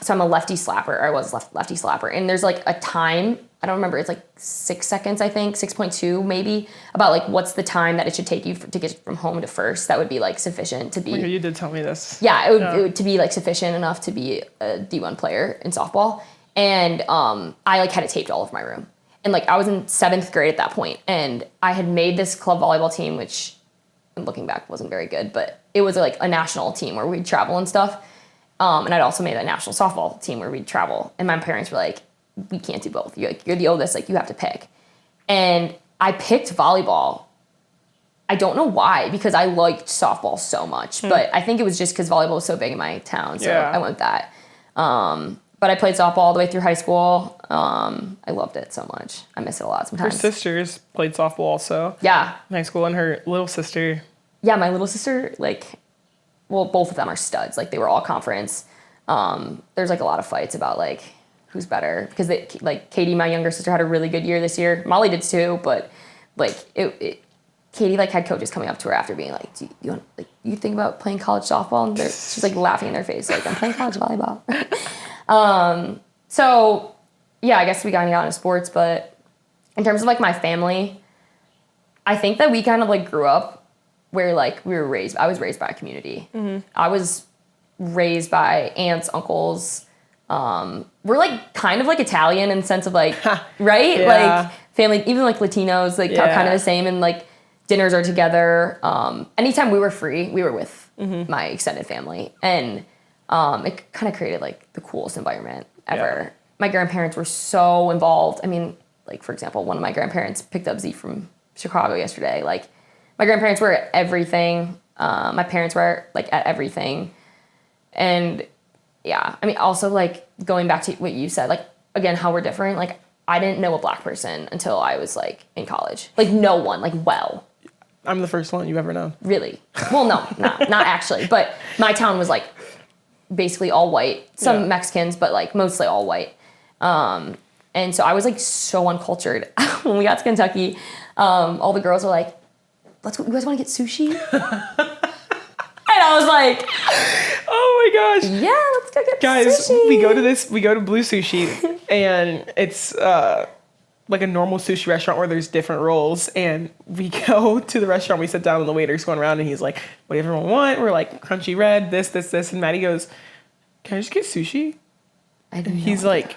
so I'm a lefty slapper, or I was lefty slapper. And there's like a time, I don't remember, it's like 6 seconds, I think, 6.2 maybe, about like what's the time that it should take you to get from home to first. That would be like sufficient to be. You did tell me this. Yeah, it would to be like sufficient enough to be a D1 player in softball. And I like had it taped all over my room. And like I was in 7th grade at that point, and I had made this club volleyball team, which looking back wasn't very good, but it was like a national team where we'd travel and stuff. And I'd also made a national softball team where we'd travel. And my parents were like, we can't do both. You're the oldest, like you have to pick. And I picked volleyball. I don't know why, because I liked softball so much, but I think it was just because volleyball was so big in my town. So I went with that. But I played softball all the way through high school. I loved it so much. I miss it a lot sometimes. Her sisters played softball also. Yeah. In high school, and her little sister. Yeah, my little sister, like, well, both of them are studs. Like, they were all conference. There's, like, a lot of fights about, like, who's better. Because, like, Katie, my younger sister, had a really good year this year. Molly did too, but, like, Katie, like, had coaches coming up to her after being like, do you want, like, you think about playing college softball? And she's, like, laughing in their face, like, I'm playing college volleyball. So, yeah, I guess we got into sports, but in terms of, like, my family, I think that we kind of, like, grew up where, like, I was raised by a community. I was raised by aunts, uncles. We're, like, kind of, like, Italian in the sense of, like, right? Yeah. Like, family, even, like, Latinos, like, kind of the same, and, like, dinners are together. Anytime we were free, we were with my extended family. And it kind of created, like, the coolest environment ever. Yeah. My grandparents were so involved. I mean, like, for example, one of my grandparents picked up Z from Chicago yesterday. Like, my grandparents were at everything. My parents were, like, at everything. And, yeah, I mean, also, like, going back to what you said, like, again, how we're different. Like, I didn't know a black person until I was, like, in college. Like, no one. Like, well. I'm the first one you've ever known. Really? Well, no, not actually. But my town was, like, basically all white. Some Mexicans, but, like, mostly all white. And so I was, like, so uncultured. When we got to Kentucky, all the girls were like, you guys want to get sushi? And I was like, oh my gosh. Yeah, let's go get Guys, sushi. we go to Blue Sushi, and it's like a normal sushi restaurant where there's different rolls. And we go to the restaurant, we sit down, and the waiter's going around, and he's like, what do everyone want? We're like, crunchy red, this. And Maddie goes, can I just get sushi? And he's like,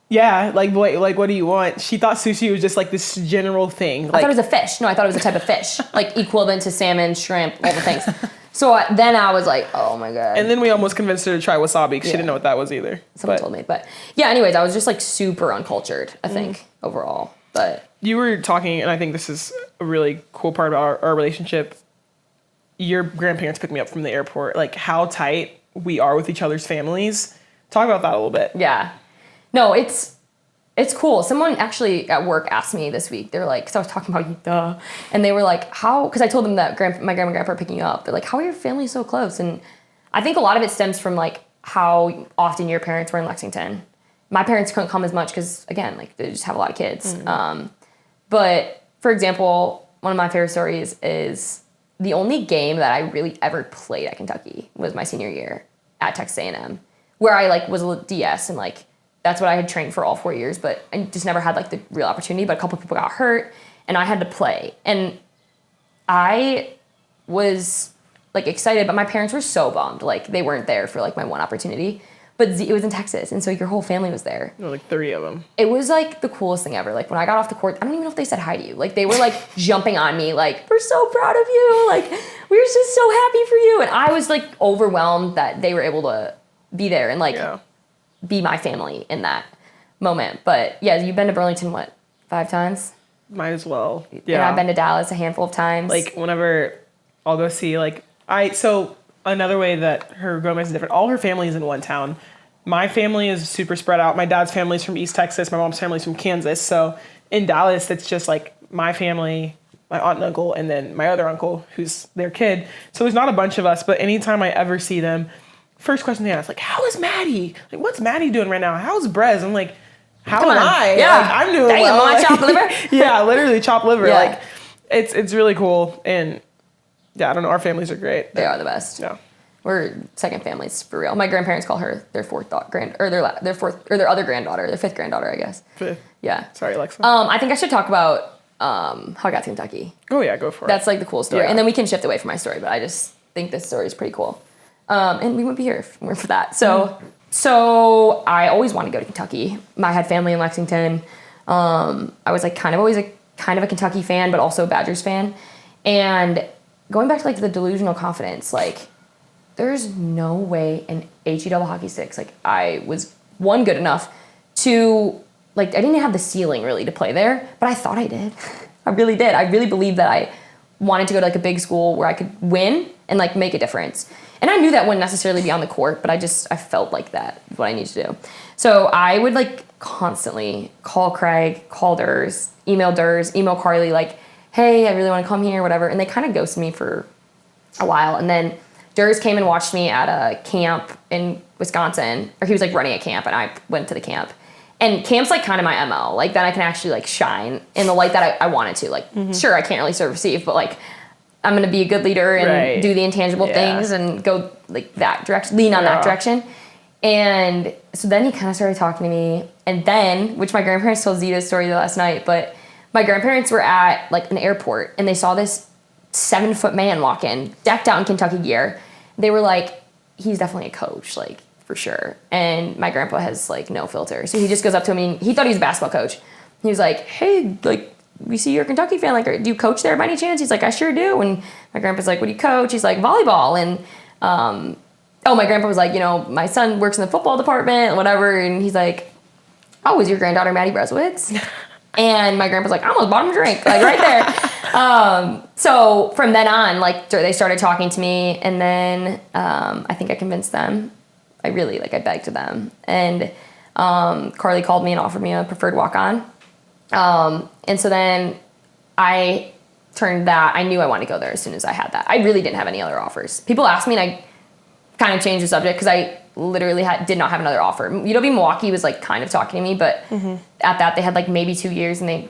yeah, like, what do you want? She thought sushi was just, like, this general thing. Like, I thought it was a fish. No, I thought it was a type of fish. Like, equivalent to salmon, shrimp, all the things. So then I was like, oh, my God. And then we almost convinced her to try wasabi because she didn't know what that was either. Someone told me. But, yeah, anyways, I was just, like, super uncultured, I think, overall. But you were talking, and I think this is a really cool part about our relationship. Your grandparents picked me up from the airport. Like, how tight we are with each other's families. Talk about that a little bit. Yeah. No, it's cool. Someone actually at work asked me this week. They were like, because I was talking about you, and they were like, how? Because I told them that my grandma and grandpa are picking you up. They're like, how are your families so close? And I think a lot of it stems from, like, how often your parents were in Lexington. My parents couldn't come as much because, again, like, they just have a lot of kids. But for example, one of my favorite stories is the only game that I really ever played at Kentucky was my senior year at Texas A&M, where I like was a DS and like that's what I had trained for all 4 years, but I just never had like the real opportunity. But a couple people got hurt and I had to play, and I was like excited, but my parents were so bummed. Like they weren't there for like my one opportunity, but it was in Texas, and so your whole family was there. There were like 3 of them. It was like the coolest thing ever. Like when I got off the court, I don't even know if they said hi to you. Like they were like jumping on me, like, we're so proud of you. Like we're just so happy for you. And I was like overwhelmed that they were able to be there and like be my family in that moment. But yeah, you've been to Burlington, what, 5 times? Might as well. Yeah. And I've been to Dallas a handful of times. Like whenever I'll go see so another way that her Gomez is different. All her family is in one town. My family is super spread out. My dad's family's from East Texas. My mom's family's from Kansas. So in Dallas, it's just like my family, my aunt and uncle, and then my other uncle, who's their kid. So there's not a bunch of us, but anytime I ever see them, first question they ask, like, how is Maddie? Like, what's Maddie doing right now? How's Brez? I'm like, how am I? Yeah. Like, I'm doing Dang, well. want Like, chopped liver? yeah, literally chopped liver. Yeah. Like, it's really cool. And yeah, I don't know. Our families are great. They are the best. Yeah. We're second families for real. My grandparents call her their their other granddaughter, their 5th granddaughter, I guess. 5th. Yeah. Sorry, Alexa. I think I should talk about how I got to Kentucky. Oh yeah, go for it. That's like the cool story. Yeah. And then we can shift away from my story, but I just think this story is pretty cool. And we wouldn't be here if we weren't for that. So I always wanted to go to Kentucky. I had family in Lexington. I was like always a Kentucky fan, but also a Badgers fan. And going back to like the delusional confidence, like there's no way in HE double hockey sticks, like I was good enough to like, I didn't have the ceiling really to play there, but I thought I did. I really did. I really believed that I wanted to go to like a big school where I could win and like make a difference. And I knew that wouldn't necessarily be on the court, but I felt like that is what I needed to do. So I would like constantly call Craig, call Durs, email Carly, like, hey, I really want to come here, whatever. And they kind of ghosted me for a while. And then Durs came and watched me at a camp in Wisconsin, or he was like running a camp, and I went to the camp. And camp's like kind of my MO. Like then I can actually like shine in the light that I wanted to. Like, sure, I can't really serve receive, but like I'm going to be a good leader and do the intangible things and go like that direction, lean on that direction. And so then he kind of started talking to me. And then, which my grandparents told Zita's story last night, but my grandparents were at like an airport and they saw this 7-foot man walk in, decked out in Kentucky gear. They were like, he's definitely a coach, like for sure. And my grandpa has like no filter. So he just goes up to him and he thought he was a basketball coach. He was like, hey, like, we see you're a Kentucky fan. Like, do you coach there by any chance? He's like, I sure do. And my grandpa's like, what do you coach? He's like, volleyball. And, my grandpa was like, my son works in the football department, whatever. And he's like, oh, is your granddaughter Maddie Berezowitz? And my grandpa's like, I almost bought him a drink, like right there. So from then on, like they started talking to me, and then I think I convinced them. I begged to them. And Carly called me and offered me a preferred walk-on. And so then I knew I wanted to go there as soon as I had that. I really didn't have any other offers. People asked me, and I kind of changed the subject because I literally did not have another offer. UW-Milwaukee was like kind of talking to me, but at that they had like maybe 2 years, and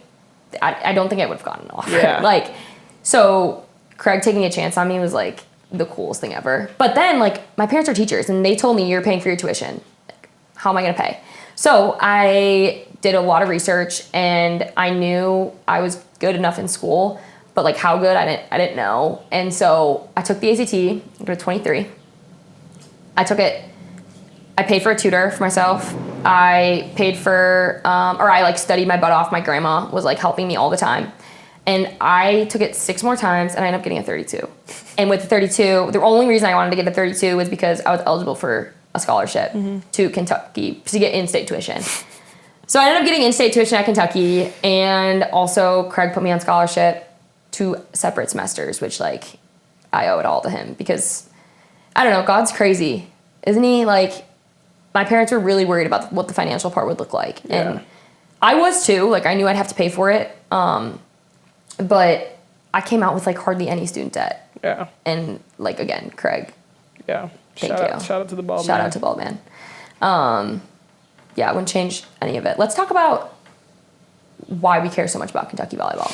I don't think I would have gotten an offer. Yeah. So Craig taking a chance on me was like the coolest thing ever. But then like my parents are teachers, and they told me, you're paying for your tuition. Like, how am I going to pay? So I did a lot of research, and I knew I was good enough in school, but like how good I didn't know. And so I took the ACT, I got a 23. I took it. I paid for a tutor for myself. I paid for, I like studied my butt off. My grandma was like helping me all the time. And I took it 6 more times, and I ended up getting a 32. And with the 32, the only reason I wanted to get the 32 was because I was eligible for a scholarship to Kentucky to get in-state tuition. So I ended up getting in-state tuition at Kentucky, and also Craig put me on scholarship 2 separate semesters, which like I owe it all to him because I don't know, God's crazy, isn't he? Like my parents were really worried about what the financial part would look like. Yeah. And I was too, like I knew I'd have to pay for it. But I came out with like hardly any student debt. Yeah. And like, again, Craig. Yeah. Thank you. Shout out to the ball man. Shout out to ball man. Yeah, I wouldn't change any of it. Let's talk about why we care so much about Kentucky volleyball.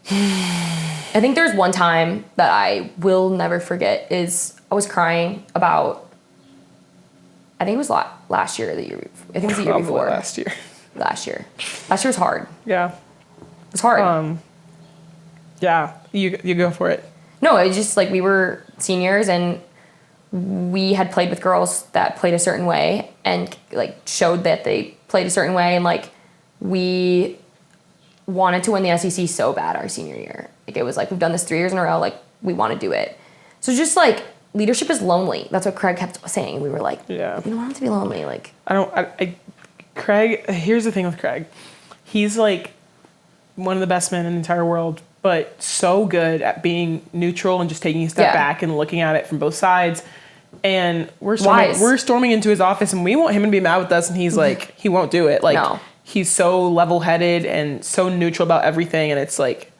I think there's one time that I will never forget is I was crying about, I think it was last year or the year before. I think it was the year Probably before. last year. Last year was hard. Yeah. It was hard. Yeah, you go for it. No, it was just like we were seniors and we had played with girls that played a certain way and like showed that they played a certain way, and like we wanted to win the SEC so bad our senior year. Like it was like we've done this 3 years in a row, like we want to do it. So just like leadership is lonely. That's what Craig kept saying. We were like, yeah, you don't want it to be lonely. Like Craig, here's the thing with Craig. He's like one of the best men in the entire world, but so good at being neutral and just taking a step back and looking at it from both sides. And we're storming into his office and we want him to be mad with us, and he's like, he won't do it. Like he's so level-headed and so neutral about everything, and it's like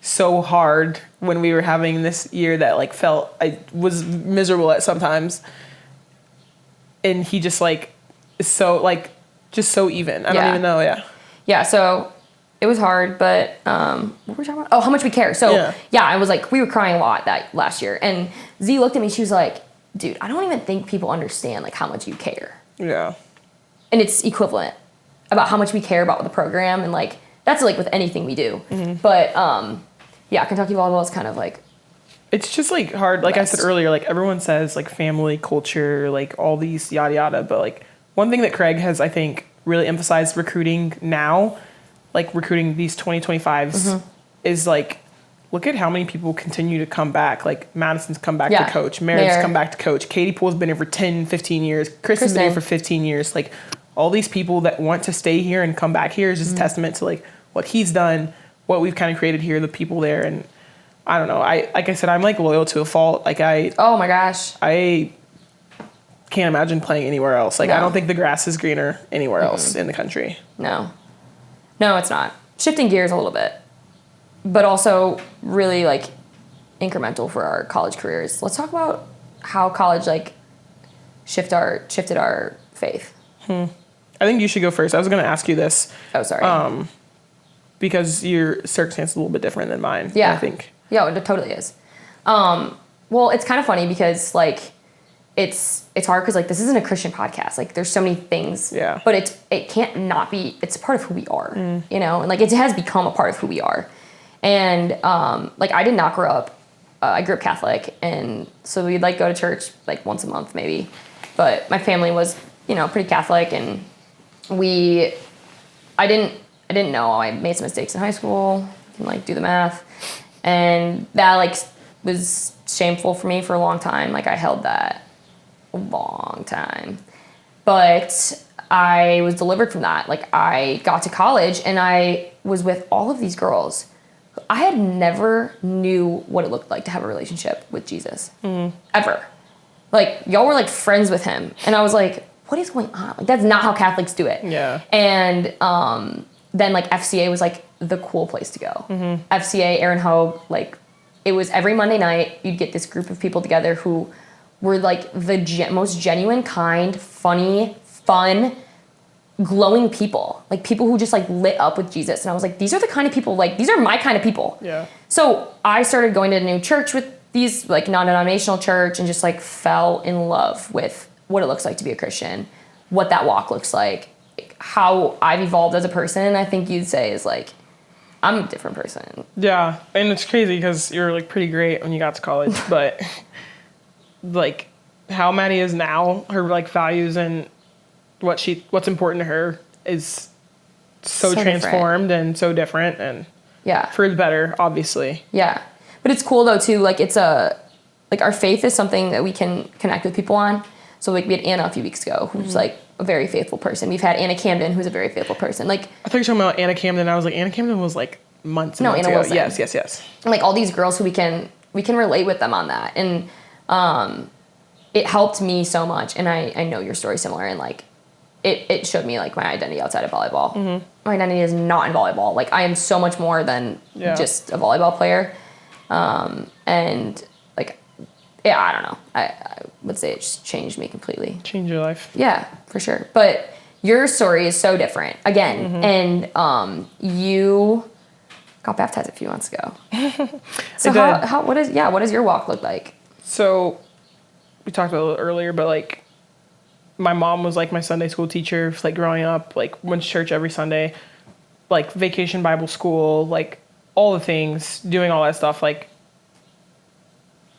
so hard when we were having this year that like I was miserable at sometimes. And he just like is so like just so even. I don't even know, Yeah, so it was hard, but what were we talking about? Oh, how much we care. So I was like, we were crying a lot that last year. And Z looked at me, she was like, dude, I don't even think people understand like how much you care. Yeah. And it's equivalent about how much we care about the program, and like that's like with anything we do. Mm-hmm. But Kentucky volleyball is kind of like, it's just like hard. Like I said earlier, like everyone says like family, culture, like all these yada yada, but like one thing that Craig has, I think, really emphasized recruiting now, like recruiting these 2025s, is like, look at how many people continue to come back. Like Madison's come back to coach, Merritt's come back to coach, Katie Poole's been here for 10, 15 years, Kristen's been here for 15 years. Like all these people that want to stay here and come back here is just a testament to like what he's done, what we've kind of created here, the people there. And I don't know, like I said, I'm like loyal to a fault. Like oh my gosh, I can't imagine playing anywhere else. Like I don't think the grass is greener anywhere else in the country. No, it's not. Shifting gears a little bit, but also really like incremental for our college careers. Let's talk about how college like shifted our faith. I think you should go first. I was going to ask you this. Oh, sorry. Because your circumstance is a little bit different than mine. Yeah, I think. Yeah, it totally is. Well, it's kind of funny because like it's hard because like this isn't a Christian podcast. Like there's so many things. Yeah. But it can't not be. It's part of who we are. You know, and like it has become a part of who we are. And like I did not grow up. I grew up Catholic, and so we'd like go to church like once a month maybe. But my family was, you know, pretty Catholic, and I didn't know. I made some mistakes in high school. Can like do the math, and that like was shameful for me for a long time. Like I held that a long time, but I was delivered from that. Like I got to college and I was with all of these girls. I had never knew what it looked like to have a relationship with Jesus ever. Like y'all were like friends with him, and I was like, what is going on? Like that's not how Catholics do it. Yeah. And then like FCA was like the cool place to go. FCA, Aaron Hogue, like it was every Monday night you'd get this group of people together who were like the most genuine, kind, funny, fun, glowing people. Like people who just like lit up with Jesus. And I was like, these are the kind of people, like these are my kind of people. Yeah. So I started going to a new church with these like non-denominational church, and just like fell in love with what it looks like to be a Christian, what that walk looks like, how I've evolved as a person. And I think you'd say is like, I'm a different person. Yeah. And it's crazy because you're like pretty great when you got to college, but like how Maddie is now, her like values and what's important to her is so transformed and so different, and for the better, obviously. Yeah. But it's cool though too, like it's like our faith is something that we can connect with people on. So like we had Anna a few weeks ago, who's like a very faithful person. We've had Anna Camden, who's a very faithful person. Like I thought you were talking about Anna Camden. I was like, Anna Camden was like months and months Anna ago. Wilson. Yes. And like all these girls who we can relate with them on that. And it helped me so much. And I know your story similar, and like it showed me like my identity outside of volleyball. My identity is not in volleyball. Like I am so much more than just a volleyball player. And like, yeah, I don't know. I would say it just changed me completely. Changed your life. Yeah, for sure. But your story is so different again. And you got baptized a few months ago. So what does your walk look like? So we talked about it a little earlier, but like my mom was like my Sunday school teacher, like growing up, like went to church every Sunday, like vacation Bible school, like all the things, doing all that stuff, like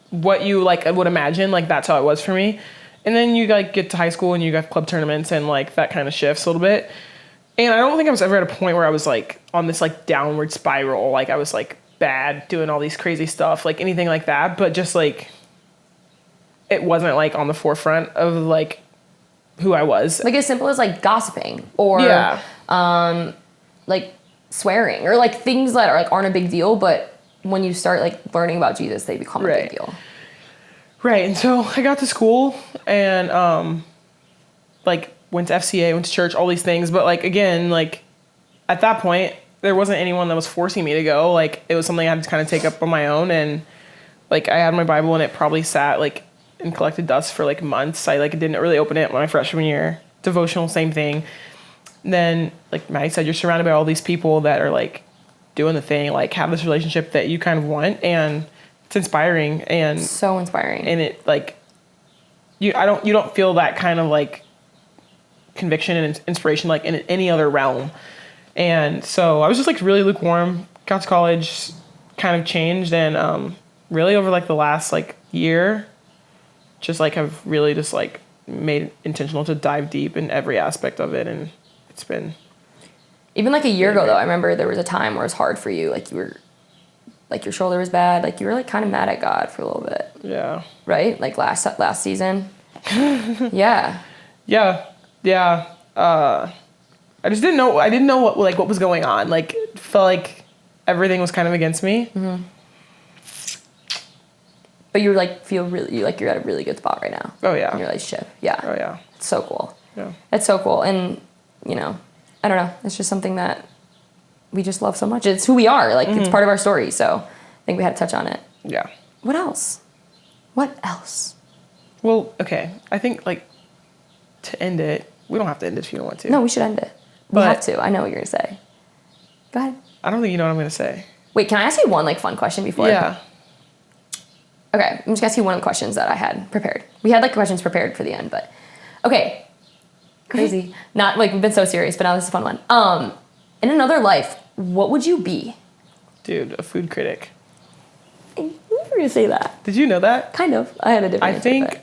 what you like would imagine, like that's how it was for me. And then you like get to high school and you got club tournaments and like that kind of shifts a little bit. And I don't think I was ever at a point where I was like on this like downward spiral, like I was like bad doing all these crazy stuff, like anything like that, but just like it wasn't like on the forefront of like who I was. Like as simple as like gossiping or like swearing or like things that are like aren't a big deal, but when you start like learning about Jesus, they become a big deal. Right. And so I got to school and like went to FCA, went to church, all these things. But like, again, like at that point, there wasn't anyone that was forcing me to go. Like it was something I had to kind of take up on my own. And like I had my Bible and it probably sat like and collected dust for like months. I like didn't really open it my freshman year. Devotional, same thing. And then like Maddie said, you're surrounded by all these people that are like doing the thing, like have this relationship that you kind of want. And it's inspiring and so inspiring. And it like you don't feel that kind of like conviction and inspiration like in any other realm. And so I was just like really lukewarm, got to college, kind of changed, and really over like the last like year just like have really just like made it intentional to dive deep in every aspect of it. And it's been even like a year ago though, I remember there was a time where it was hard for you, like you were like your shoulder was bad, like you were like kind of mad at God for a little bit. Yeah. Right? Like last season. Yeah. I just didn't know what was going on. Like it felt like everything was kind of against me. Mm-hmm. But you like feel really like you're at a really good spot right now. Oh yeah. In your relationship. Yeah. Oh yeah. It's so cool. Yeah. It's so cool. And you know, I don't know. It's just something that we just love so much. It's who we are. Like it's part of our story. So I think we had to touch on it. Yeah. What else? What else? Well, okay. I think like to end it, we don't have to end it if you don't want to. No, we should end it. We have to. I know what you're gonna say. Go ahead. I don't think you know what I'm gonna say. Wait, can I ask you one like fun question before? Yeah. Okay, I'm just gonna ask you one of the questions that I had prepared. We had like questions prepared for the end, but okay. Crazy. Not like we've been so serious, but now this is a fun one. In another life, what would you be? Dude, a food critic. I knew you were gonna say that. Did you know that? Kind of. I had a different answer, think, but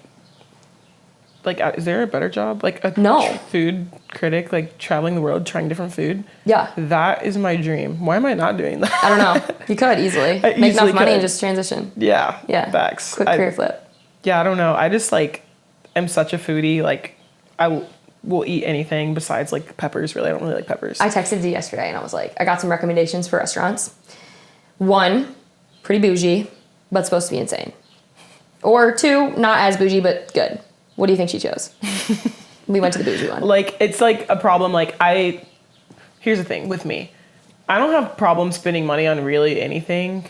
like, is there a better job? Like a food critic, like traveling the world, trying different food? Yeah. That is my dream. Why am I not doing that? I don't know. You could easily. Make enough money and just transition. Yeah. Yeah. Facts. Quick career flip. Yeah, I don't know. I just like am such a foodie. Like I will eat anything besides like peppers. Really, I don't really like peppers. I texted Z yesterday and I was like, I got some recommendations for restaurants. One, pretty bougie, but supposed to be insane. Or two, not as bougie, but good. What do you think she chose? We went to the bougie one. Like, it's like a problem. Like, here's the thing with me. I don't have problems spending money on really anything.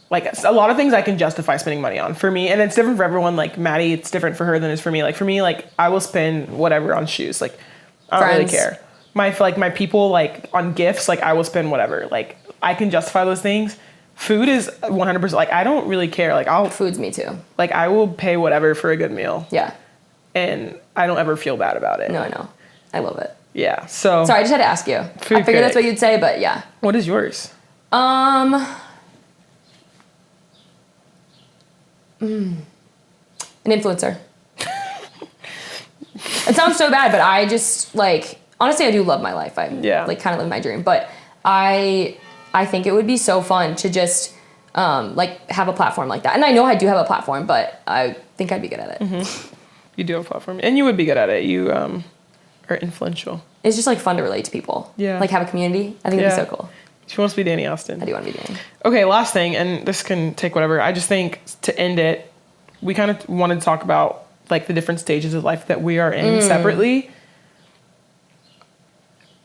Like, a lot of things I can justify spending money on for me. And it's different for everyone. Like, Maddie, it's different for her than it is for me. Like, for me, like, I will spend whatever on shoes. Like, I don't really care. My people, like, on gifts, like, I will spend whatever. Like, I can justify those things. Food is 100%, like, I don't really care. Like, Food's me too. Like, I will pay whatever for a good meal. Yeah. And I don't ever feel bad about it. No, I know. I love it. Yeah, so. Sorry, I just had to ask you. I figured that's what you'd say, but yeah. What is yours? An influencer. It sounds so bad, but I just, like, honestly, I do love my life. I like kind of live my dream, but I think it would be so fun to just like have a platform like that. And I know I do have a platform, but I think I'd be good at it. Mm-hmm. You do have a platform, and you would be good at it. You are influential. It's just like fun to relate to people. Yeah. Like have a community. I think it'd be so cool. She wants to be Danny Austin. I do want to be Danny. Okay, last thing, and this can take whatever. I just think to end it, we kind of wanted to talk about like the different stages of life that we are in separately.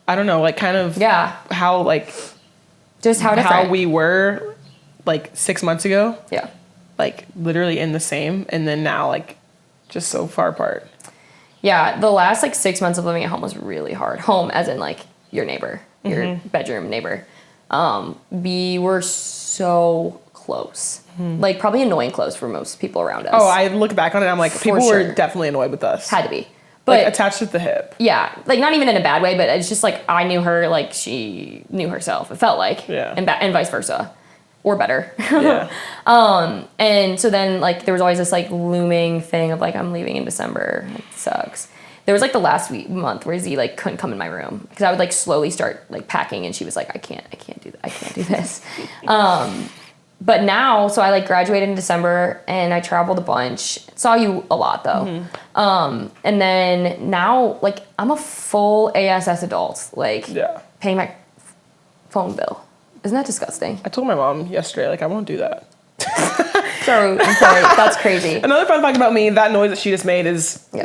I don't know, like kind of how like just how different how we were like 6 months ago. Yeah. Like literally in the same, and then now like just so far apart. Yeah, the last like 6 months of living at home was really hard. Home as in like your neighbor, your bedroom neighbor. We were so close. Like probably annoying close for most people around us. Oh, I look back on it, I'm like, people were definitely annoyed with us. Had to be. But like attached at the hip. Yeah, like not even in a bad way, but it's just like I knew her like she knew herself. It felt like. Yeah. And vice versa. Or better. Yeah. And so then like there was always this like looming thing of like I'm leaving in December. It sucks. There was like the last month where Z like couldn't come in my room because I would like slowly start like packing and she was like I can't do that. I can't do this. But now, so I like graduated in December and I traveled a bunch. Saw you a lot though. And then now like I'm a full ASS adult, like paying my phone bill. Isn't that disgusting? I told my mom yesterday, like I won't do that. Sorry, I'm sorry. That's crazy. Another fun fact about me, that noise that she just made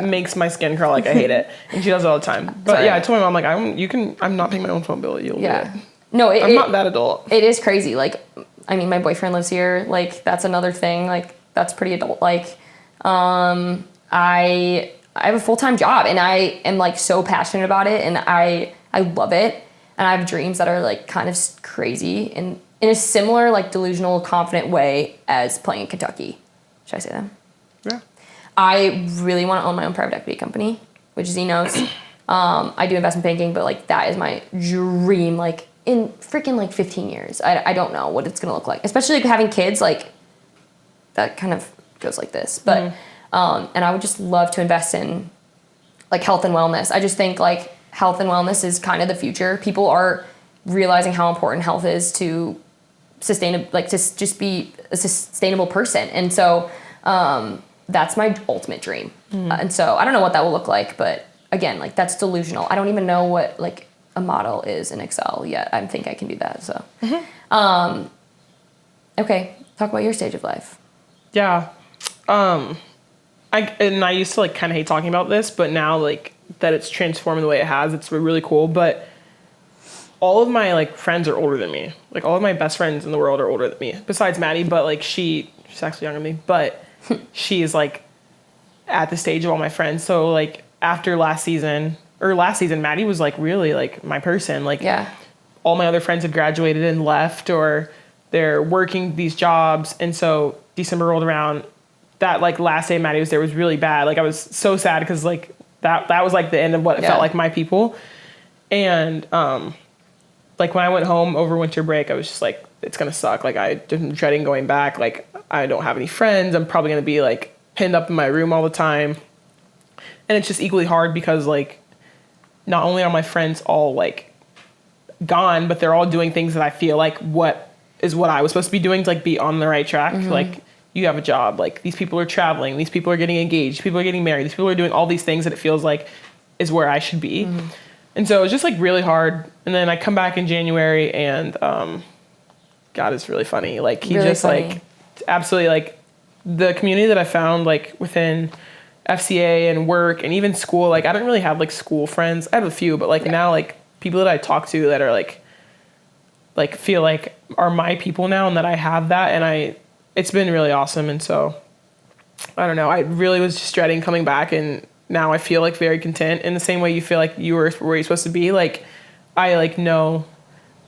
makes my skin curl. Like I hate it, and she does it all the time. But I told my mom like I'm not paying my own phone bill. You'll do it. No, I'm not that adult. It is crazy. Like, I mean, my boyfriend lives here. Like that's another thing. Like that's pretty adult. Like, I have a full-time job and I am like so passionate about it and I love it. And I have dreams that are like kind of crazy and in a similar like delusional confident way as playing in Kentucky. Should I say that? Yeah. I really want to own my own private equity company, which Z knows. I do investment banking, but like that is my dream. Like in freaking like 15 years, I don't know what it's gonna look like. Especially like having kids, like that kind of goes like this. But and I would just love to invest in like health and wellness. I just think like health and wellness is kind of the future. People are realizing how important health is to to just be a sustainable person. And so that's my ultimate dream. And so I don't know what that will look like, but again, like that's delusional. I don't even know what like a model is in Excel yet. I think I can do that. So, okay, talk about your stage of life. Yeah. I used to like kind of hate talking about this, but now like that it's transformed the way it has, it's really cool. But all of my like friends are older than me. Like all of my best friends in the world are older than me, besides Maddie. But like she's actually younger than me, but she is like at the stage of all my friends. So like after last season, Maddie was like really like my person. Like all my other friends had graduated and left, or they're working these jobs. And so December rolled around. That like last day Maddie was there was really bad. Like I was so sad because like that was like the end of what it felt like my people. And like when I went home over winter break, I was just like, it's gonna suck. Like I'm dreading going back. Like I don't have any friends. I'm probably gonna be like pinned up in my room all the time. And it's just equally hard because like not only are my friends all like gone, but they're all doing things that I feel like what I was supposed to be doing to like be on the right track. Like you have a job, like these people are traveling, these people are getting engaged, people are getting married, these people are doing all these things that it feels like is where I should be. And so it was just like really hard. And then I come back in January and God is really funny. Like he really just funny. Like absolutely like the community that I found like within FCA and work and even school, like I didn't really have like school friends. I have a few, but like now like people that I talk to that are like feel like are my people now and that I have that and it's been really awesome. And so I don't know, I really was just dreading coming back and now I feel like very content in the same way you feel like you were where you're supposed to be. Like I like know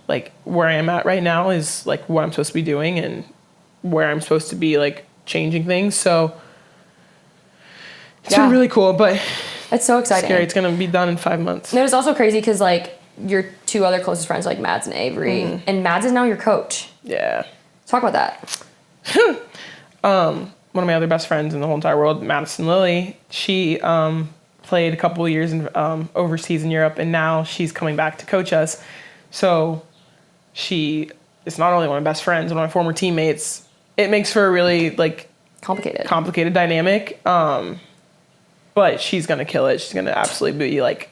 like where I am at right now is like what I'm supposed to be doing and where I'm supposed to be like changing things. So it's been really cool, but it's so exciting. Scary. It's going to be done in 5 months. And it was also crazy because like your two other closest friends are like Mads and Avery and Mads is now your coach. Yeah. Talk about that. One of my other best friends in the whole entire world, Madison Lilly, she played a couple of years in, overseas in Europe, and now she's coming back to coach us. So she is not only one of my best friends, one of my former teammates. It makes for a really like complicated dynamic. But she's gonna kill it. She's gonna absolutely be like,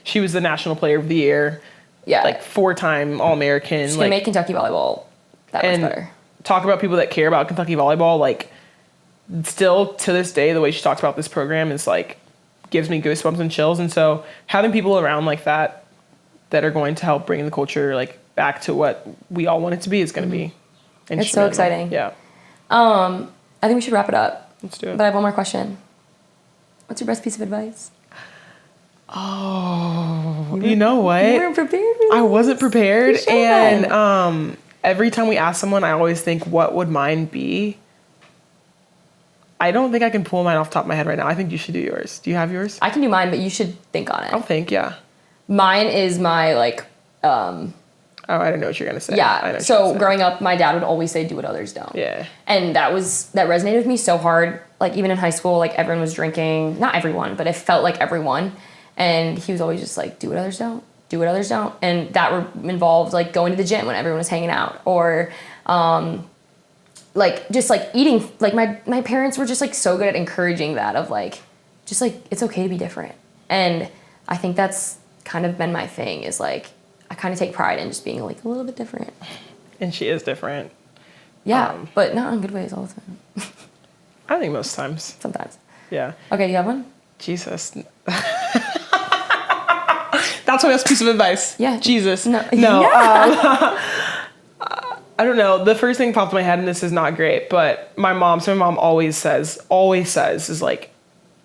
she was the national player of the year. Yeah, like 4-time All-American. She's gonna make Kentucky volleyball that much better. Talk about people that care about Kentucky volleyball, like still to this day, the way she talks about this program is like gives me goosebumps and chills. And so having people around like that are going to help bring the culture like back to what we all want it to be is going to be It's so exciting. Yeah. I think we should wrap it up. Let's do it. But I have one more question. What's your best piece of advice? Oh, you know what? You weren't prepared for I wasn't prepared. You should. And every time we ask someone, I always think, what would mine be? I don't think I can pull mine off the top of my head right now. I think you should do yours. Do you have yours? I can do mine, but you should think on it. I'll think, yeah. Mine is my like. Oh, I don't know what you're gonna say. I know Yeah. what So you're gonna say. growing up, my dad would always say, "Do what others don't." Yeah. And that resonated with me so hard. Like even in high school, like everyone was drinking. Not everyone, but it felt like everyone. And he was always just like, "Do what others don't. Do what others don't." And that involved like going to the gym when everyone was hanging out, or like just like eating. Like my parents were just like so good at encouraging that of like, just like it's okay to be different. And I think that's kind of been my thing is like. I kind of take pride in just being like a little bit different. And she is different. Yeah, but not in good ways all the time. I think most times. Sometimes. Yeah. Okay, do you have one? Jesus. That's my best piece of advice. Yeah. Jesus. No. No. Yeah. I don't know. The first thing popped in my head, and this is not great, but my mom always says is like,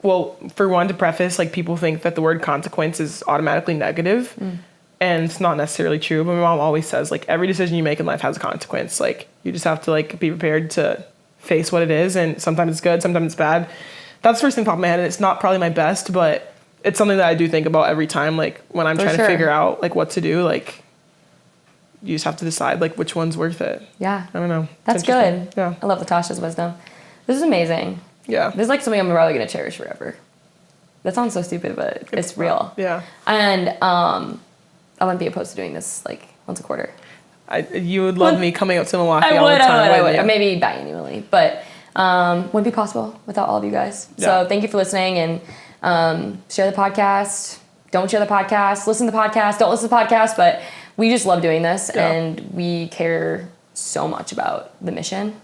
well, for one, to preface, like people think that the word consequence is automatically negative. And it's not necessarily true, but my mom always says, like, every decision you make in life has a consequence. Like, you just have to, like, be prepared to face what it is, and sometimes it's good, sometimes it's bad. That's the first thing that popped in my head, and it's not probably my best, but it's something that I do think about every time, like, when I'm trying to figure out, like, what to do, like, you just have to decide, like, which one's worth it. Yeah. I don't know. That's good. Yeah. I love Latasha's wisdom. This is amazing. Yeah. This is like something I'm probably going to cherish forever. That sounds so stupid, but it's real. Yeah. And I wouldn't be opposed to doing this like once a quarter. You would love me coming out to Milwaukee I all the time. I would. You? Or maybe biannually, but wouldn't be possible without all of you guys. Yeah. So thank you for listening, and share the podcast. Don't share the podcast. Listen to the podcast. Don't listen to the podcast. But we just love doing this, and we care so much about the mission.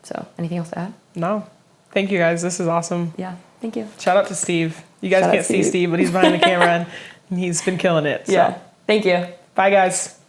So anything else to add? No. Thank you, guys. This is awesome. Yeah. Thank you. Shout out to Steve. You guys Shout out can't see Steve. Steve, but he's behind the camera, and he's been killing it. So. Yeah. Thank you. Bye, guys.